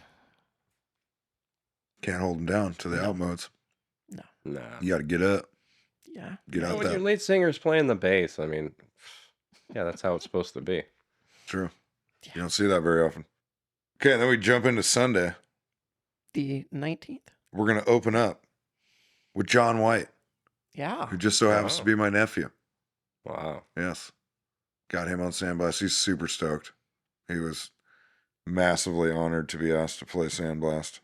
Can't hold them down to the No. Outmodes. Nah. You got to get up, Yeah. get out When your that. lead singer's playing the bass, I mean, yeah, that's how it's supposed to be. True. You don't see that very often. Okay, and then we jump into Sunday. The 19th. We're going to open up with John White, Yeah. who just so happens to Wow. be my nephew. Wow. Yes. Got him on Sandblast. He's super stoked. He was massively honored to be asked to play Sandblast.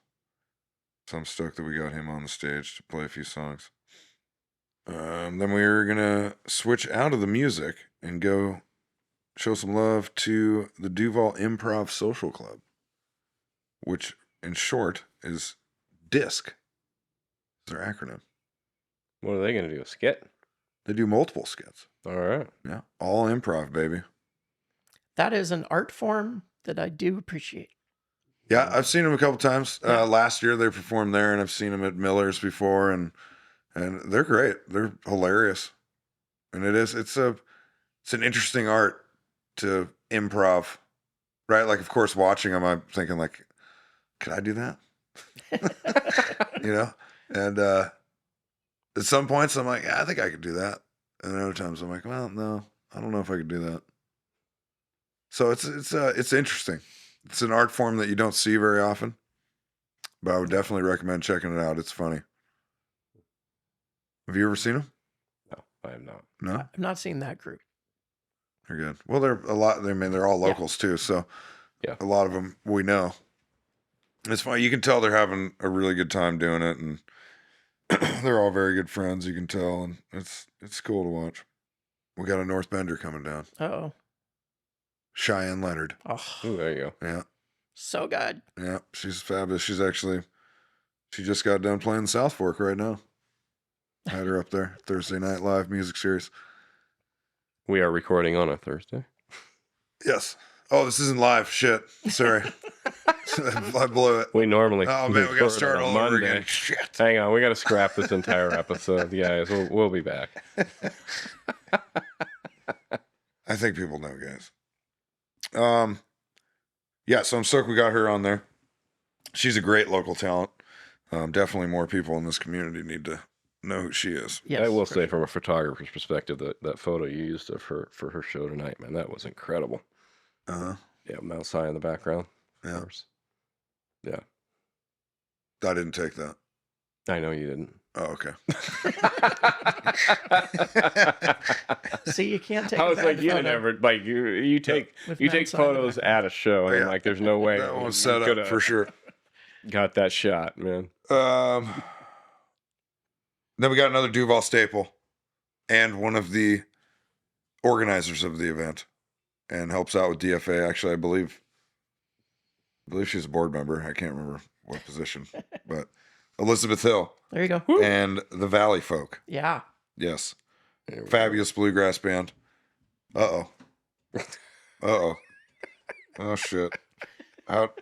So I'm stoked that we got him on the stage to play a few songs. Then we're going to switch out of the music and go show some love to the Duvall Improv Social Club, which in short is DISC. It's their acronym. What are they going to do? A skit? They do multiple skits. All right. Yeah. All improv, baby. That is an art form that I do appreciate. Yeah, I've seen them a couple times. Yeah. Last year they performed there, and I've seen them at Miller's before, and and they're great. They're hilarious, and it's an interesting art to improv, right? Like, of course, watching them, I'm thinking like, could I do that? And at some points I'm like, yeah, I think I could do that, and then other times I'm like, well, no, I don't know if I could do that. So it's interesting. It's an art form that you don't see very often, but I would definitely recommend checking it out. It's funny. Have you ever seen them? No, I have not. No, I've not seen that group. they're good. Well, they're a lot. I mean, they're all locals too, so Yeah. a lot of them we know. It's funny. You can tell they're having a really good time doing it, and they're all very good friends. You can tell, and it's cool to watch. We got a North Bender coming down. Oh, Cheyenne Leonard. oh, Ooh, there you go. Yeah, so good. yeah. She's fabulous. She just got done playing South Fork right now. Had her up there Thursday Night Live music series. We are recording on a Thursday. Yes. Oh, this isn't live. Shit. Sorry. I blew it. We normally. Oh man, we got to record start on a all over Monday. again. Shit. Hang on, we got to scrap this entire episode, guys. We'll be back. I think people know, guys. Yeah, so I'm stoked we got her on there. She's a great local talent. Definitely more people in this community need to know who she is. Yes. I will say, from a photographer's perspective, that photo you used of her for her show tonight, man, that was incredible. Uh-huh. Yeah, Mount Si in the background. Yeah. Of course. Yeah. I didn't take that. I know you didn't. Oh, okay. See, you can't take. I a was bad like, you photo never like you take with you Mount take Si in the photos background. at a show, and Yeah. like, there's no way That you was set up coulda for sure. got that shot, man. Then we got another Duvall staple and one of the organizers of the event and helps out with DFA. Actually, I believe she's a board member. I can't remember what position, but Elizabeth Hill There you go. and the Valley Folk. Yeah. Yes. There we Fabulous bluegrass band. Uh-oh. Uh-oh. Oh, shit. Out.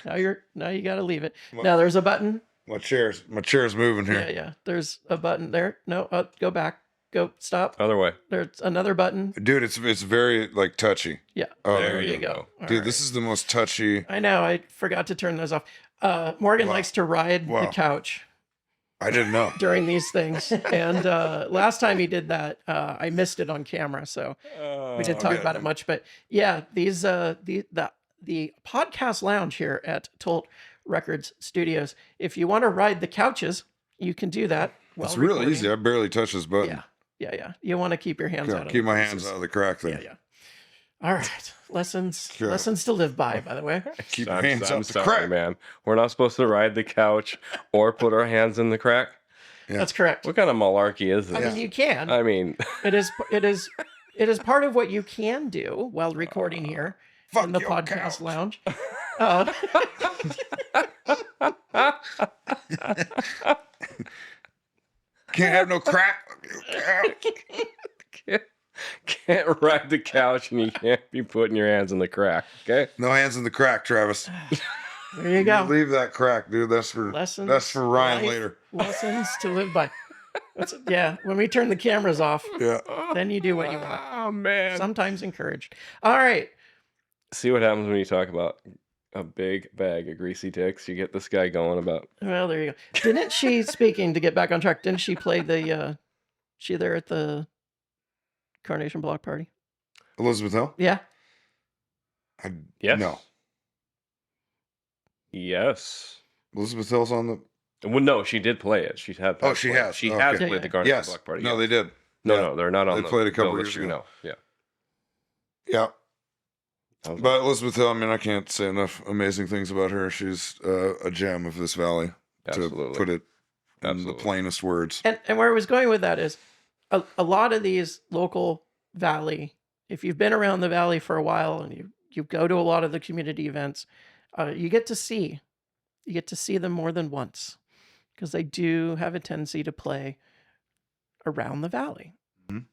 Now you got to leave it. Now there's a button. My chair's moving here. Yeah, yeah. There's a button there. No, go back. Go. Stop. Other way. There's another button. Dude, it's very like touchy. Yeah. Oh, there you go. All Dude, right. this is the most touchy. I know. I forgot to turn those off. Morgan Wow. likes to ride the Wow. couch I didn't know. during these things, and last time he did that, I missed it on camera, so we didn't talk okay. about it much. But yeah, these the podcast lounge here at Tolt Records Studios. If you want to ride the couches, you can do that. It's really easy. I barely touch this button. Yeah. You want to keep your hands out. Keep my hands out of the crack there. Yeah. All right, lessons Sure. to live by. By the way, Keep your hands I'm out the sorry, crack. man. We're not supposed to ride the couch or put our hands in the crack. Yeah. that's correct. What kind of malarkey is this? I mean, you can. I mean, It is part of what you can do while recording here Fuck in the your podcast couch. lounge. Can't have no crack. can't ride the couch and you can't be putting your hands in the crack. Okay. No hands in the crack, Travis. There you go. Leave that crack, dude. That's for Ryan life later. Lessons to live by. Yeah, when we turn the cameras off, Yeah. then you do what you want. Oh man. Sometimes encouraged. All right. See what happens when you talk about a big bag of greasy dicks. You get this guy going about. Well, there you go. Didn't she, speaking to get back on track, didn't she play she there at the Carnation Block Party? Elizabeth Hill? Yeah. Yes. No. Yes. Elizabeth Hill's on the. Well, no, she did play it. She had. Oh, she has. She Okay. has Yeah, played yeah. the Carnation Yes. Block Party. No, yes. they did. No, Yeah. no, they're not on. They played a couple bill years this year. ago. No, yeah. Yeah. I was But Elizabeth Hill, I mean, I can't say enough amazing things about her. She's a gem of this valley, Absolutely. to put it in the Absolutely. plainest words. And where I was going with that is a lot of these local valley, if you've been around the valley for a while and you go to a lot of the community events, you get to see them more than once because they do have a tendency to play around the valley. Mhm.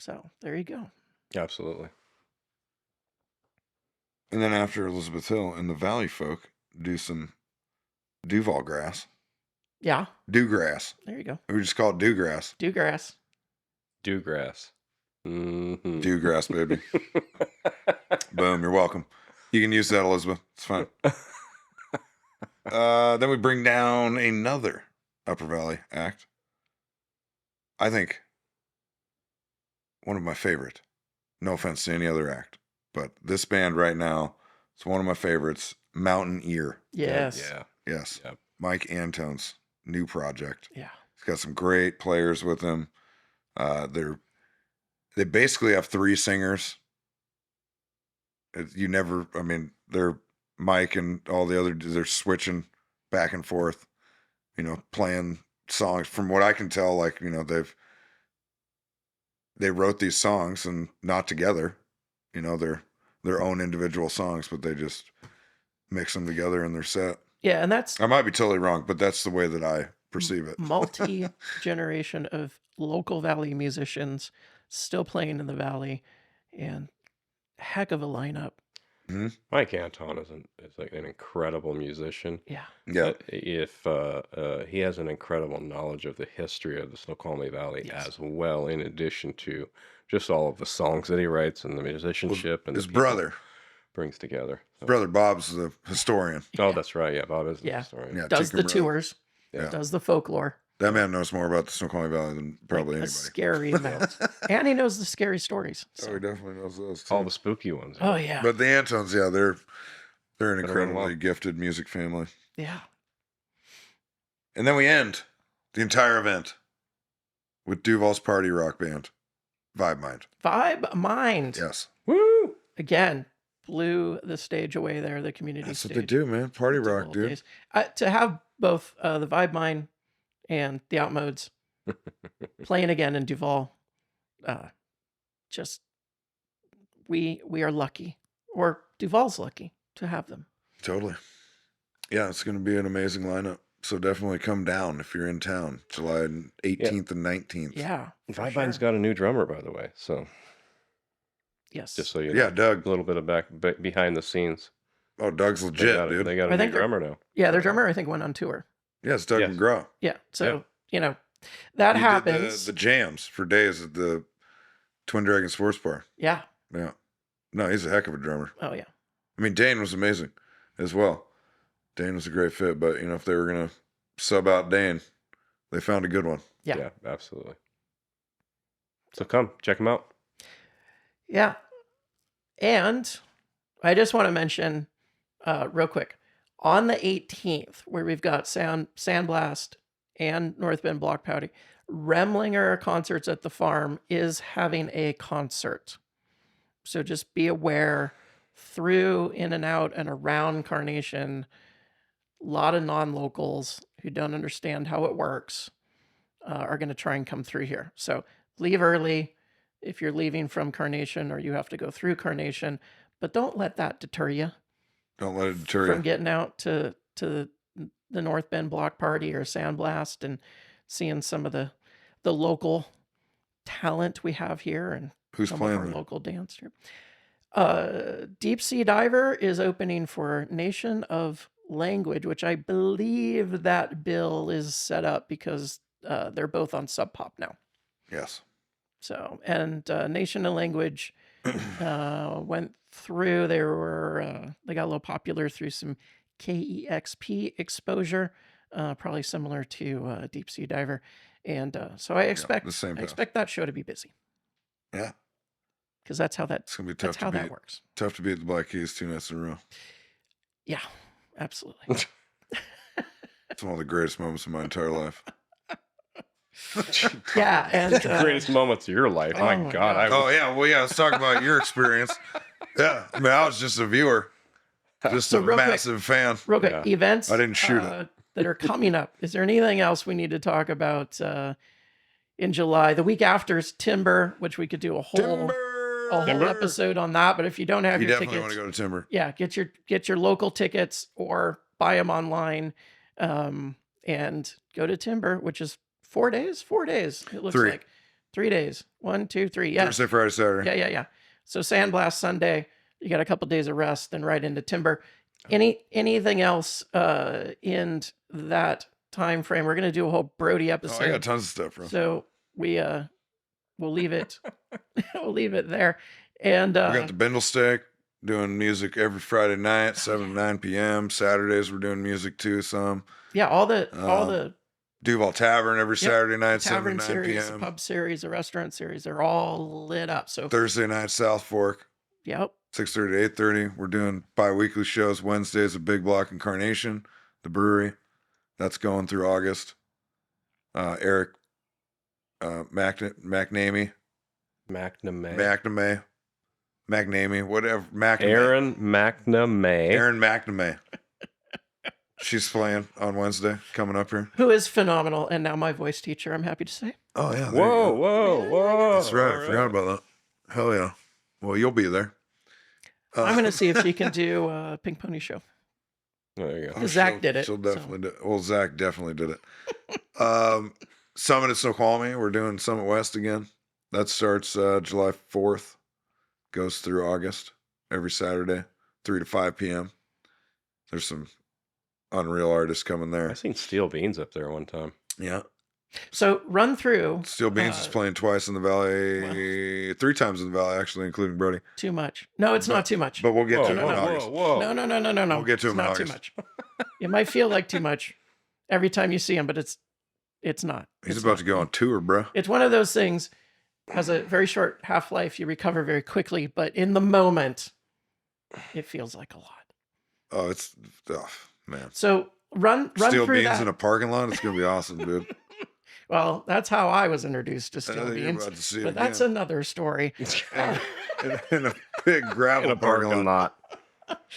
So there you go. Absolutely. And then after Elizabeth Hill and the Valley Folk do some Duvall grass. Yeah. Dewgrass. There you go. We just call it Dewgrass. Dewgrass. Dewgrass. Mm-hmm. Dewgrass, baby. Boom. You're welcome. You can use that, Elizabeth. It's fine. Then we bring down another Upper Valley act. I think one of my favorite. No offense to any other act, but this band right now, it's one of my favorites. Mountain Ear. Yes. Yeah. Yes. Yep. Mike Antone's new project. Yeah. He's got some great players with him. They basically have 3 singers. They're Mike and all the other, they're switching back and forth, playing songs. From what I can tell, they wrote these songs and not together, they're their own individual songs, but they just mix them together in their set. Yeah, and that's I might be totally wrong, but that's the way that I perceive it. Multi-generation of local Valley musicians still playing in the Valley, and heck of a lineup. Mm-hmm. Mike Anton is like an incredible musician. Yeah. Yeah. If he has an incredible knowledge of the history of the Snoqualmie Valley as well, in addition to just all of the songs that he writes and the musicianship and his the people brother brings together. So. Brother Bob's the historian. Oh, that's right. Yeah, Bob is the Yeah. historian. Yeah, Does Tinker the brother. tours. Yeah. Does the folklore. That man knows more about the Snoqualmie Valley than probably A anybody. scary amount. And he knows the scary stories. Oh, he definitely knows those too. All the spooky ones. Oh, yeah. But the Antons, yeah, they're an Better run incredibly well. gifted music family. Yeah. And then we end the entire event with Duvall's party rock band, Vibe Mind. Vibe Mind. Yes. Woo! Again, blew the stage away there, the community That's stage. what they do, man. Party rock, Duvall dude. Days. To have both the Vibe Mind and the Outmodes playing again in Duvall, we are lucky, or Duvall's lucky to have them. Totally. Yeah, it's going to be an amazing lineup. So definitely come down if you're in town, July 18th and 19th. Yeah. for Vibe Mind's sure. got a new drummer, by the way. So Yes. just so you know, Yeah, Doug. a little bit of behind the scenes. Oh, Doug's legit, dude. They got I a new think they're- drummer now. Yeah, their drummer, I think, went on tour. Yeah, it's Doug Yes. McGraw. Yeah. So, Yeah. that He happens. did the jams for days at the Twin Dragon Sports Bar. Yeah. Yeah. No, he's a heck of a drummer. Oh, yeah. I mean, Dane was amazing as well. Dane was a great fit, but, if they were going to sub out Dane, they found a good one. Yeah. Absolutely. So come check them out. Yeah. And I just want to mention real quick, on the 18th, where we've got Sandblast and North Bend Block Party, Remlinger Concerts at the Farm is having a concert. So just be aware, through, in and out, and around Carnation, a lot of non-locals who don't understand how it works are going to try and come through here. So leave early if you're leaving from Carnation or you have to go through Carnation, but don't let that deter you Don't let it deter from you. getting out to the North Bend Block Party or Sandblast and seeing some of the local talent we have here and Who's some playing of our there? local dance here. Deep Sea Diver is opening for Nation of Language, which I believe that bill is set up because they're both on Sub Pop now. Yes. So, and Nation of Language went through. They got a little popular through some KEXP exposure, probably similar to Deep Sea Diver, and so I expect the same I path. expect that show to be busy Yeah. because that's how that It's going to be that's tough how to that beat. works. Tough to beat the Black Keys 2 nights in a row. Yeah, absolutely. It's one of the greatest moments of my entire life. Yeah, and The greatest moments of your life. oh my my God. God. Oh, yeah. Well, yeah. Let's talk about your experience. Yeah. I mean, I was just a viewer, just So a real quick- massive fan. real quick, Yeah. events I didn't shoot it. that are coming up. Is there anything else we need to talk about in July? The week after is Timber, which we could do a whole episode on that. But if you don't have You your definitely tickets, want to go to Timber. yeah, get your local tickets or buy them online, and go to Timber, which is 4 days. 4 days. It looks 3. like 3 days. 1, 2, 3. Yeah, Thursday, Friday, Saturday. yeah. So Sandblast Sunday, you got a couple days of rest, then right into Timber. Anything else in that time frame. We're gonna do a whole Brody Oh, episode. I got tons of stuff, bro. So we'll leave it we'll leave it there. And We got the Bindle Stick doing music every Friday night, 7 to 9 p.m. Saturdays we're doing music too. Some yeah, all the Duval Tavern every Saturday night, 7 to tavern 9 series, p.m. pub series, the restaurant series, they're all lit up. So Thursday night, South Fork, yep. 6:30 to 8:30. We're doing bi-weekly shows. Wednesdays at Big Block Incarnation, the brewery. That's going through August. Eric McNamee, whatever. Aaron McNamee. She's playing on Wednesday, coming up here. Who is phenomenal, and now my voice teacher, I'm happy to say. Oh, yeah. Whoa. That's right. I forgot about that. Hell yeah. Well, you'll be there. I'm going to see if she can do a Pink Pony Show. There you go. Zach did it, She'll definitely do it. Well, Zach definitely did it. Summit at Snoqualmie. We're doing Summit West again. That starts July 4th. Goes through August. Every Saturday, 3 to 5 p.m. There's some unreal artists coming there. I seen Steel Beans up there one time. Yeah. So run through. Steel Beans is playing twice in the Valley, 3 times in the Valley, actually, including Brody. Too much. No, it's not too much. But we'll get to it in August. No. We'll get to It's him in not August. too much. It might feel like too much every time you see him, but it's not. He's It's about not. to go on tour, bro. It's one of those things, has a very short half-life. You recover very quickly, but in the moment, it feels like a lot. Oh, man. So run Steel through Beans that. in a parking lot. It's gonna be awesome, dude. Well, that's how I was introduced to Steel You're Beans, about to see it but that's again. another story. in a big gravel In a parking lot.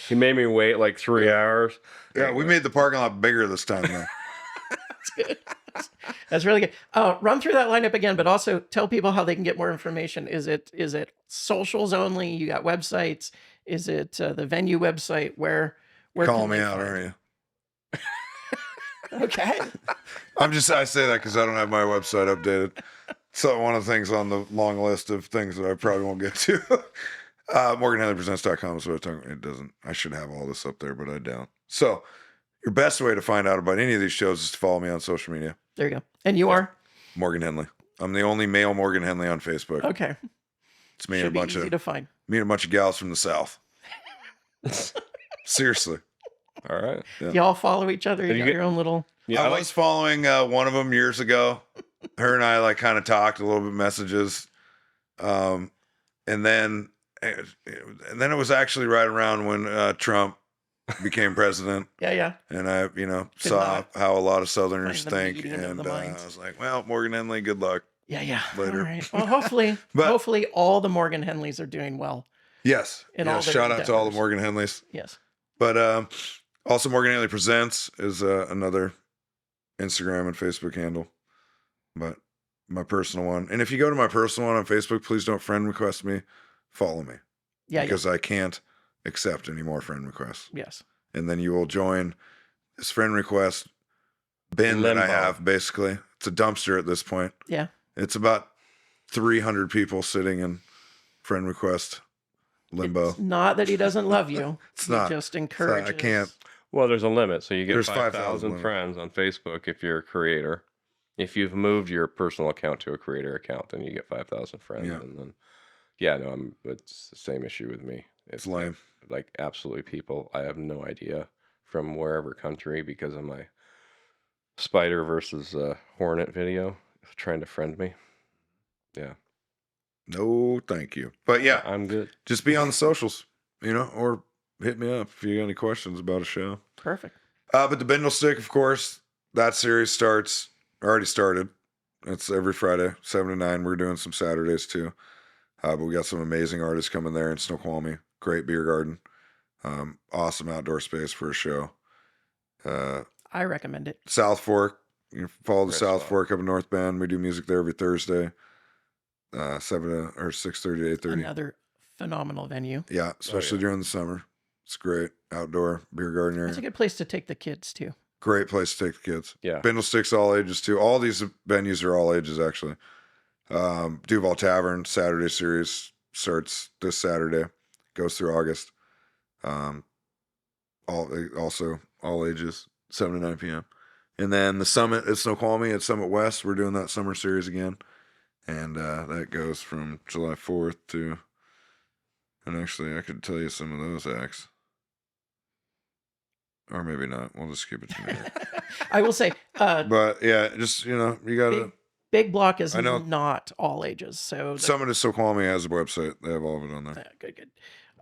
He made me wait like 3 hours. Yeah, we made the parking lot bigger this time, man. That's good. That's really good. Run through that lineup again, but also tell people how they can get more information. Is it socials only? You got websites? Is it the venue website? Where Call can me they out, find aren't you? Okay. I say that because I don't have my website updated. So one of the things on the long list of things that I probably won't get to. MorganHenleyPresents.com is what I'm talking about. It doesn't. I should have all this up there, but I don't. So your best way to find out about any of these shows is to follow me on social media. There you go. And you are? Morgan Henley. I'm the only male Morgan Henley on Facebook. Okay. It's me Should and be a bunch easy of to find. gals from the South. Seriously. All right. Yeah. You all follow each other. You Did you got get- your own little. Yeah, I was following one of them years ago. Her and I like kind of talked a little bit messages, and then it was actually right around when Trump became president, Yeah. and I saw not how a lot of Southerners find the think, meeting of and the minds. I was like, well, Morgan Henley, good luck. Yeah. Later. All right. Well, hopefully, But- hopefully all the Morgan Henleys are doing well. Yes, In all their shout out to all the endeavors. Morgan Henleys. Yes. But also Morgan Henley Presents is another Instagram and Facebook handle, but my personal one. And if you go to my personal one on Facebook, please don't friend request me. Follow me Yeah. because I can't accept any more friend requests. Yes. And then you will join this friend request bin that I Limbo. have. Basically, it's a dumpster at this point. Yeah. It's about 300 people sitting in friend request limbo. It's not that he doesn't love you. It's He not. just I encourages. can't. Well, there's a limit. So you get There's 5,000 5,000 friends on Facebook if you're a creator. If you've moved your personal account to a creator account, then you get 5,000 friends. Yeah. And then, it's the same issue with me. It's lame. Like absolutely people I have no idea from wherever country because of my spider versus hornet video trying to friend me. Yeah. No, thank you. But yeah, I'm good. just be on the socials, or hit me up if you got any questions about a show. Perfect. But the Bindle Stick, of course, that series already started. It's every Friday, 7 to 9. We're doing some Saturdays too. But we got some amazing artists coming there in Snoqualmie. Great beer garden. Awesome outdoor space for a show. I recommend it. South Fork. You follow the Great South spot. Fork up in North Bend. We do music there every Thursday. 6:30 to 8:30. Another phenomenal venue. Yeah, especially during the summer. It's great. Outdoor beer garden area. It's a good place to take the kids too. Great place to take the kids. Yeah. Bindle Sticks, all ages too. All these venues are all ages, actually. Duvall Tavern, Saturday series starts this Saturday, goes through August. Also all ages, 7 to 9 p.m. And then the Summit at Snoqualmie at Summit West, we're doing that summer series again. And that goes from July 4th to, and actually I could tell you some of those acts. Or maybe not. We'll just keep it generic. I will say, but yeah, just, you got to. Big Block is I know. not all ages. So Summit of Snoqualmie has a website. They have all of it on there. Good.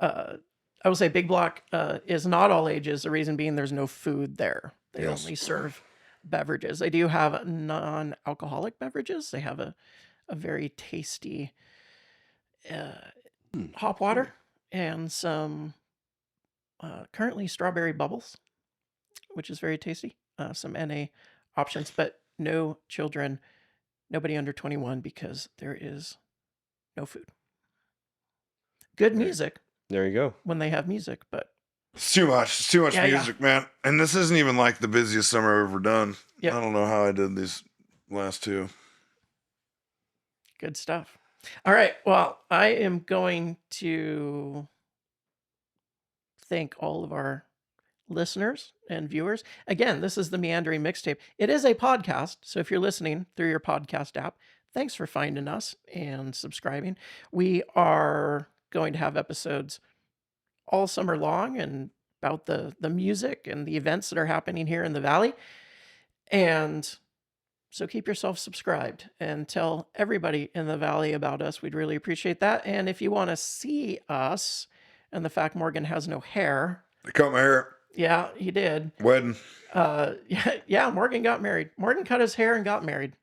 I will say Big Block is not all ages. The reason being there's no food there. They only serve beverages. They do have non-alcoholic beverages. They have a very tasty hop water and some currently strawberry bubbles, which is very tasty. Some NA options, but no children, nobody under 21 because there is no food. Good music. There you go. When they have music, but it's too much. It's too much music, man. And this isn't even like the busiest summer I've ever done. Yep. I don't know how I did these last two. Good stuff. All right. Well, I am going to thank all of our listeners and viewers. Again, this is the Meandering Mixtape. It is a podcast, so if you're listening through your podcast app, thanks for finding us and subscribing. We are going to have episodes all summer long and about the music and the events that are happening here in the Valley. And so keep yourself subscribed and tell everybody in the Valley about us. We'd really appreciate that. And if you want to see us and the fact Morgan has no hair. They cut my hair. Yeah, he did. Wedding. Yeah, Morgan got married. Morgan cut his hair and got married.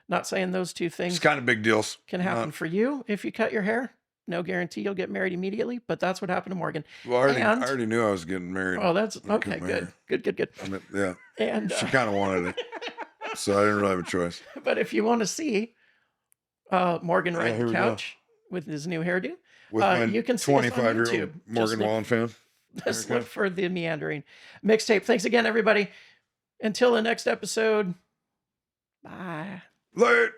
Not saying those two things. It's kind of big deals. Can happen for you if you cut your hair. No guarantee you'll get married immediately, but that's what happened to Morgan. Well, I already knew I was getting married. Oh, that's okay. Good. I mean, yeah. And she kind of wanted it, so I didn't really have a choice. But if you want to see Morgan ride the couch with his new hairdo, you can see 25-year-old Morgan Wallen fan. Just look for the Meandering Mixtape. Thanks again, everybody. Until the next episode. Bye. Late.